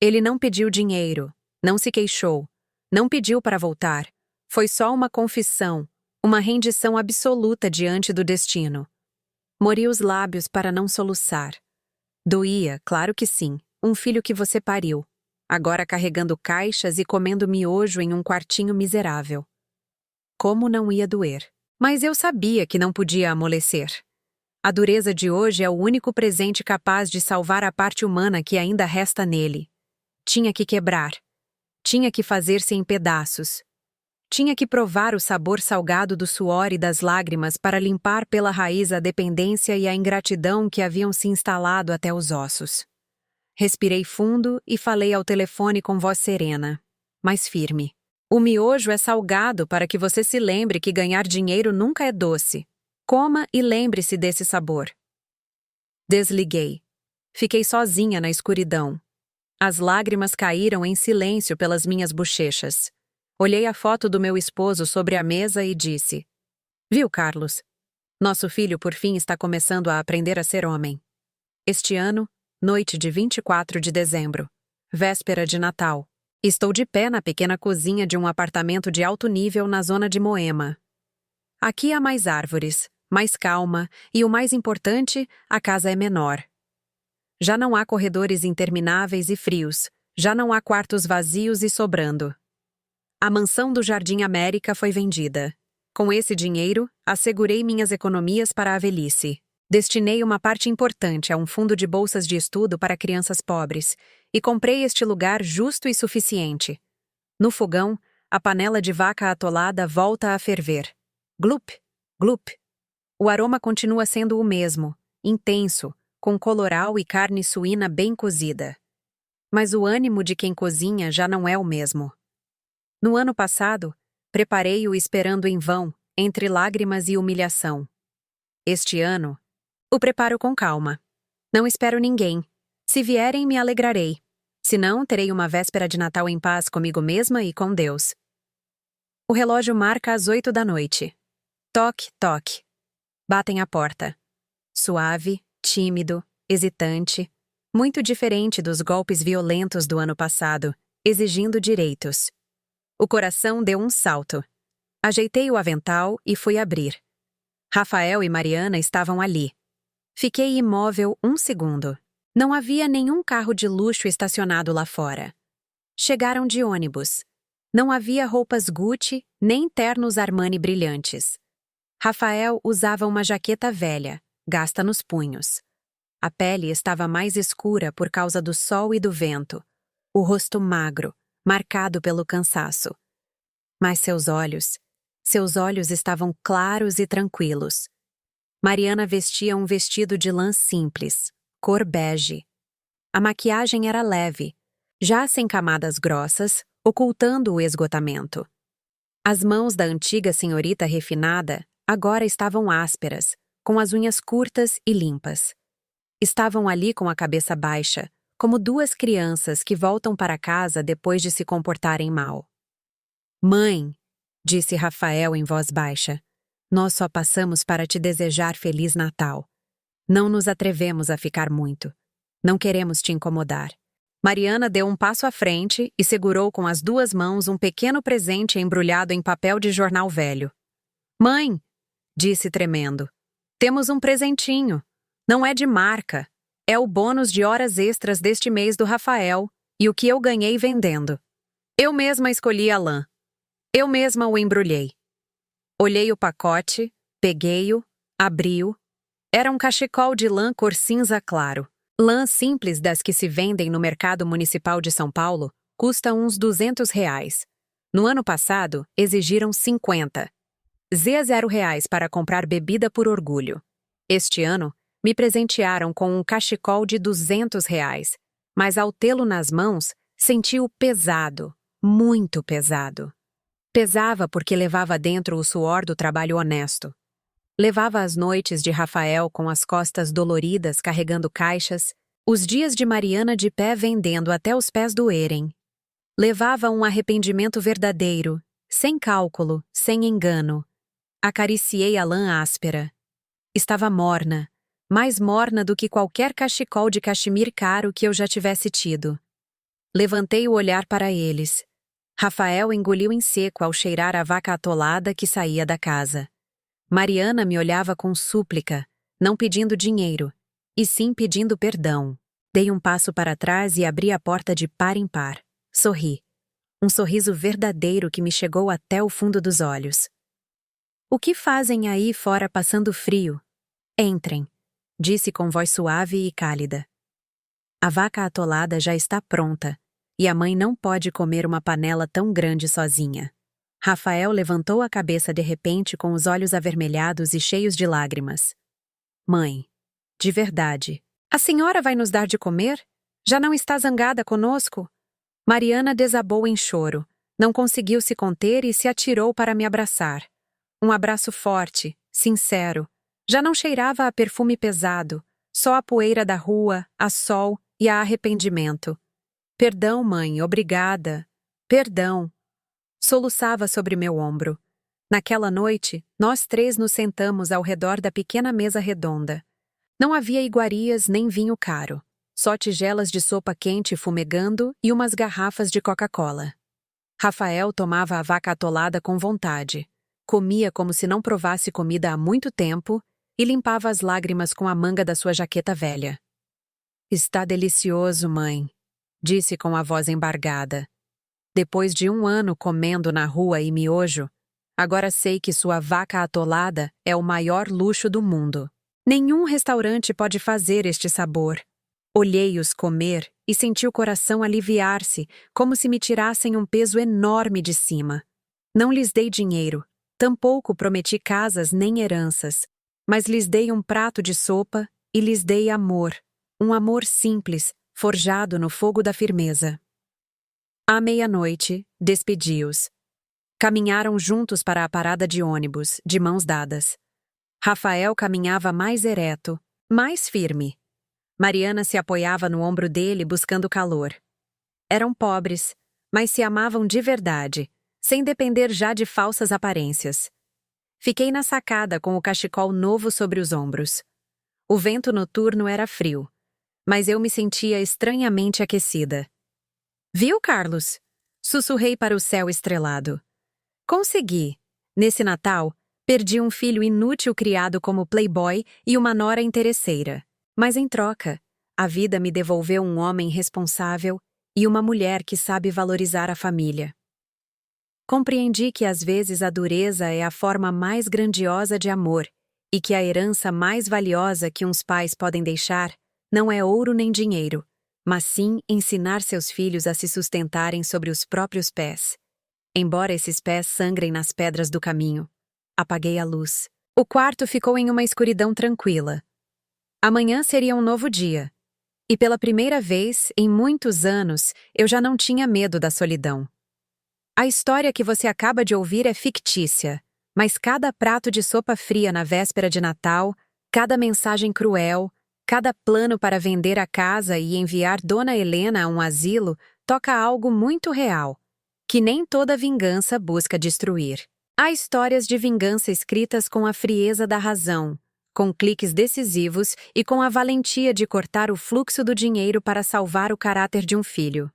Speaker 1: Ele não pediu dinheiro, não se queixou, não pediu para voltar. Foi só uma confissão, uma rendição absoluta diante do destino. Mori os lábios para não soluçar. Doía, claro que sim, um filho que você pariu, agora carregando caixas e comendo miojo em um quartinho miserável. Como não ia doer? Mas eu sabia que não podia amolecer. A dureza de hoje é o único presente capaz de salvar a parte humana que ainda resta nele. Tinha que quebrar. Tinha que fazer-se em pedaços. Tinha que provar o sabor salgado do suor e das lágrimas para limpar pela raiz a dependência e a ingratidão que haviam se instalado até os ossos. Respirei fundo e falei ao telefone com voz serena, mas firme. O miojo é salgado para que você se lembre que ganhar dinheiro nunca é doce. Coma e lembre-se desse sabor. Desliguei. Fiquei sozinha na escuridão. As lágrimas caíram em silêncio pelas minhas bochechas. Olhei a foto do meu esposo sobre a mesa e disse: Viu, Carlos? Nosso filho por fim está começando a aprender a ser homem. Este ano, noite de 24 de dezembro, véspera de Natal. Estou de pé na pequena cozinha de um apartamento de alto nível na zona de Moema. Aqui há mais árvores, mais calma e, o mais importante, a casa é menor. Já não há corredores intermináveis e frios, já não há quartos vazios e sobrando. A mansão do Jardim América foi vendida. Com esse dinheiro, assegurei minhas economias para a velhice. Destinei uma parte importante a um fundo de bolsas de estudo para crianças pobres e comprei este lugar justo e suficiente. No fogão, a panela de vaca atolada volta a ferver. Glup, glup. O aroma continua sendo o mesmo, intenso, com coloral e carne suína bem cozida. Mas o ânimo de quem cozinha já não é o mesmo. No ano passado, preparei-o esperando em vão entre lágrimas e humilhação. Este ano, o preparo com calma. Não espero ninguém. Se vierem, me alegrarei. Se não, terei uma véspera de Natal em paz comigo mesma e com Deus. O relógio marca as 8 da noite. Toque, toque. Batem à porta. Suave, tímido, hesitante, muito diferente dos golpes violentos do ano passado, exigindo direitos. O coração deu um salto. Ajeitei o avental e fui abrir. Rafael e Mariana estavam ali. Fiquei imóvel um segundo. Não havia nenhum carro de luxo estacionado lá fora. Chegaram de ônibus. Não havia roupas Gucci, nem ternos Armani brilhantes. Rafael usava uma jaqueta velha, gasta nos punhos. A pele estava mais escura por causa do sol e do vento. O rosto magro, marcado pelo cansaço. Mas seus olhos estavam claros e tranquilos. Mariana vestia um vestido de lã simples, cor bege. A maquiagem era leve, já sem camadas grossas, ocultando o esgotamento. As mãos da antiga senhorita refinada agora estavam ásperas, com as unhas curtas e limpas. Estavam ali com a cabeça baixa, como duas crianças que voltam para casa depois de se comportarem mal. "Mãe", disse Rafael em voz baixa, "nós só passamos para te desejar Feliz Natal. Não nos atrevemos a ficar muito. Não queremos te incomodar." Mariana deu um passo à frente e segurou com as duas mãos um pequeno presente embrulhado em papel de jornal velho. "Mãe", disse tremendo, "temos um presentinho. Não é de marca. É o bônus de horas extras deste mês do Rafael e o que eu ganhei vendendo. Eu mesma escolhi a lã. Eu mesma o embrulhei." Olhei o pacote, peguei-o, abri-o. Era um cachecol de lã cor cinza claro. Lã simples das que se vendem no mercado municipal de São Paulo custa uns R$ 200. No ano passado, exigiram 50. R$ 0 para comprar bebida por orgulho. Este ano, me presentearam com um cachecol de R$ 200, mas ao tê-lo nas mãos, senti-o pesado, muito pesado. Pesava porque levava dentro o suor do trabalho honesto. Levava as noites de Rafael com as costas doloridas carregando caixas, os dias de Mariana de pé vendendo até os pés doerem. Levava um arrependimento verdadeiro, sem cálculo, sem engano. Acariciei a lã áspera. Estava morna, mais morna do que qualquer cachecol de cachemir caro que eu já tivesse tido. Levantei o olhar para eles. Rafael engoliu em seco ao cheirar a vaca atolada que saía da casa. Mariana me olhava com súplica, não pedindo dinheiro, e sim pedindo perdão. Dei um passo para trás e abri a porta de par em par. Sorri. Um sorriso verdadeiro que me chegou até o fundo dos olhos. "O que fazem aí fora passando frio? Entrem", disse com voz suave e cálida. "A vaca atolada já está pronta, e a mãe não pode comer uma panela tão grande sozinha." Rafael levantou a cabeça de repente com os olhos avermelhados e cheios de lágrimas. "Mãe, de verdade, a senhora vai nos dar de comer? Já não está zangada conosco?" Mariana desabou em choro, não conseguiu se conter e se atirou para me abraçar. Um abraço forte, sincero. Já não cheirava a perfume pesado, só a poeira da rua, a sol e a arrependimento. "Perdão, mãe, obrigada. Perdão." Soluçava sobre meu ombro. Naquela noite, nós três nos sentamos ao redor da pequena mesa redonda. Não havia iguarias nem vinho caro, só tigelas de sopa quente fumegando e umas garrafas de Coca-Cola. Rafael tomava a vaca atolada com vontade, comia como se não provasse comida há muito tempo e limpava as lágrimas com a manga da sua jaqueta velha. "Está delicioso, mãe", disse com a voz embargada. "Depois de 1 ano comendo na rua e miojo, agora sei que sua vaca atolada é o maior luxo do mundo. Nenhum restaurante pode fazer este sabor." Olhei-os comer e senti o coração aliviar-se, como se me tirassem um peso enorme de cima. Não lhes dei dinheiro, tampouco prometi casas nem heranças, mas lhes dei um prato de sopa e lhes dei amor, um amor simples, forjado no fogo da firmeza. À meia-noite, despedi-os. Caminharam juntos para a parada de ônibus, de mãos dadas. Rafael caminhava mais ereto, mais firme. Mariana se apoiava no ombro dele buscando calor. Eram pobres, mas se amavam de verdade, sem depender já de falsas aparências. Fiquei na sacada com o cachecol novo sobre os ombros. O vento noturno era frio, mas eu me sentia estranhamente aquecida. Viu, Carlos? Sussurrei para o céu estrelado. Consegui. Nesse Natal, perdi um filho inútil criado como playboy e uma nora interesseira. Mas em troca, a vida me devolveu um homem responsável e uma mulher que sabe valorizar a família. Compreendi que às vezes a dureza é a forma mais grandiosa de amor e que a herança mais valiosa que uns pais podem deixar não é ouro nem dinheiro, mas sim ensinar seus filhos a se sustentarem sobre os próprios pés. Embora esses pés sangrem nas pedras do caminho, apaguei a luz. O quarto ficou em uma escuridão tranquila. Amanhã seria um novo dia. E pela primeira vez, em muitos anos, eu já não tinha medo da solidão. A história que você acaba de ouvir é fictícia, mas cada prato de sopa fria na véspera de Natal, cada mensagem cruel, cada plano para vender a casa e enviar Dona Helena a um asilo toca algo muito real, que nem toda vingança busca destruir. Há histórias de vingança escritas com a frieza da razão, com cliques decisivos e com a valentia de cortar o fluxo do dinheiro para salvar o caráter de um filho.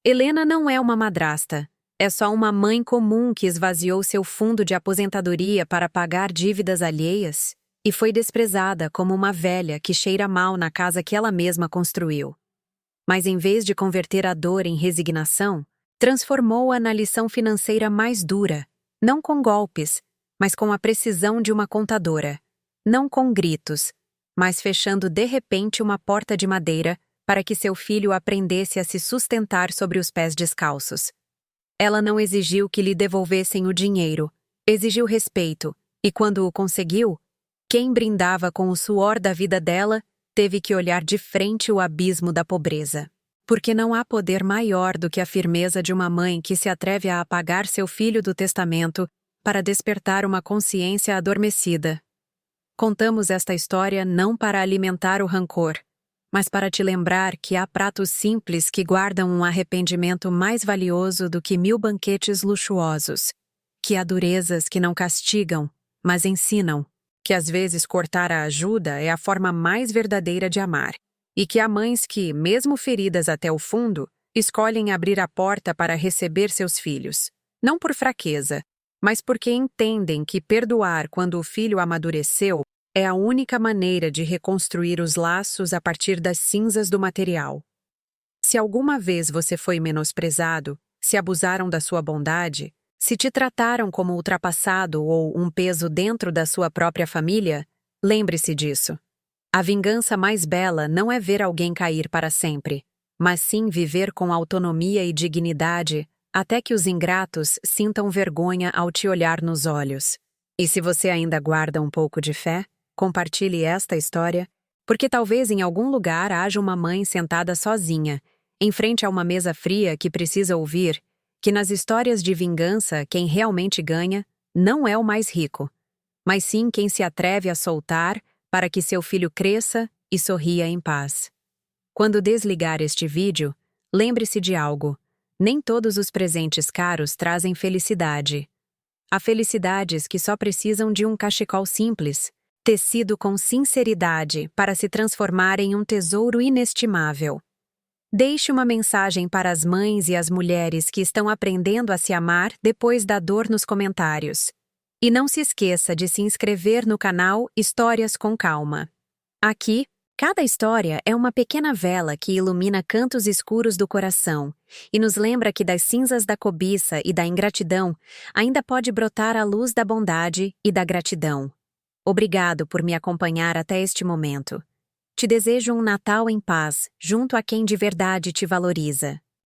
Speaker 1: Helena não é uma madrasta, é só uma mãe comum que esvaziou seu fundo de aposentadoria para pagar dívidas alheias e foi desprezada como uma velha que cheira mal na casa que ela mesma construiu. Mas em vez de converter a dor em resignação, transformou-a na lição financeira mais dura, não com golpes, mas com a precisão de uma contadora. Não com gritos, mas fechando de repente uma porta de madeira para que seu filho aprendesse a se sustentar sobre os pés descalços. Ela não exigiu que lhe devolvessem o dinheiro, exigiu respeito, e quando o conseguiu, quem brindava com o suor da vida dela teve que olhar de frente o abismo da pobreza. Porque não há poder maior do que a firmeza de uma mãe que se atreve a apagar seu filho do testamento para despertar uma consciência adormecida. Contamos esta história não para alimentar o rancor, mas para te lembrar que há pratos simples que guardam um arrependimento mais valioso do que 1000 banquetes luxuosos, que há durezas que não castigam, mas ensinam, que às vezes cortar a ajuda é a forma mais verdadeira de amar, e que há mães que, mesmo feridas até o fundo, escolhem abrir a porta para receber seus filhos, não por fraqueza, mas porque entendem que perdoar quando o filho amadureceu é a única maneira de reconstruir os laços a partir das cinzas do material. Se alguma vez você foi menosprezado, se abusaram da sua bondade, se te trataram como ultrapassado ou um peso dentro da sua própria família, lembre-se disso. A vingança mais bela não é ver alguém cair para sempre, mas sim viver com autonomia e dignidade até que os ingratos sintam vergonha ao te olhar nos olhos. E se você ainda guarda um pouco de fé, compartilhe esta história, porque talvez em algum lugar haja uma mãe sentada sozinha, em frente a uma mesa fria que precisa ouvir que nas histórias de vingança quem realmente ganha não é o mais rico, mas sim quem se atreve a soltar para que seu filho cresça e sorria em paz. Quando desligar este vídeo, lembre-se de algo. Nem todos os presentes caros trazem felicidade. Há felicidades que só precisam de um cachecol simples, tecido com sinceridade para se transformar em um tesouro inestimável. Deixe uma mensagem para as mães e as mulheres que estão aprendendo a se amar depois da dor nos comentários. E não se esqueça de se inscrever no canal Histórias com Calma. Aqui, cada história é uma pequena vela que ilumina cantos escuros do coração e nos lembra que das cinzas da cobiça e da ingratidão ainda pode brotar a luz da bondade e da gratidão. Obrigado por me acompanhar até este momento. Te desejo um Natal em paz, junto a quem de verdade te valoriza.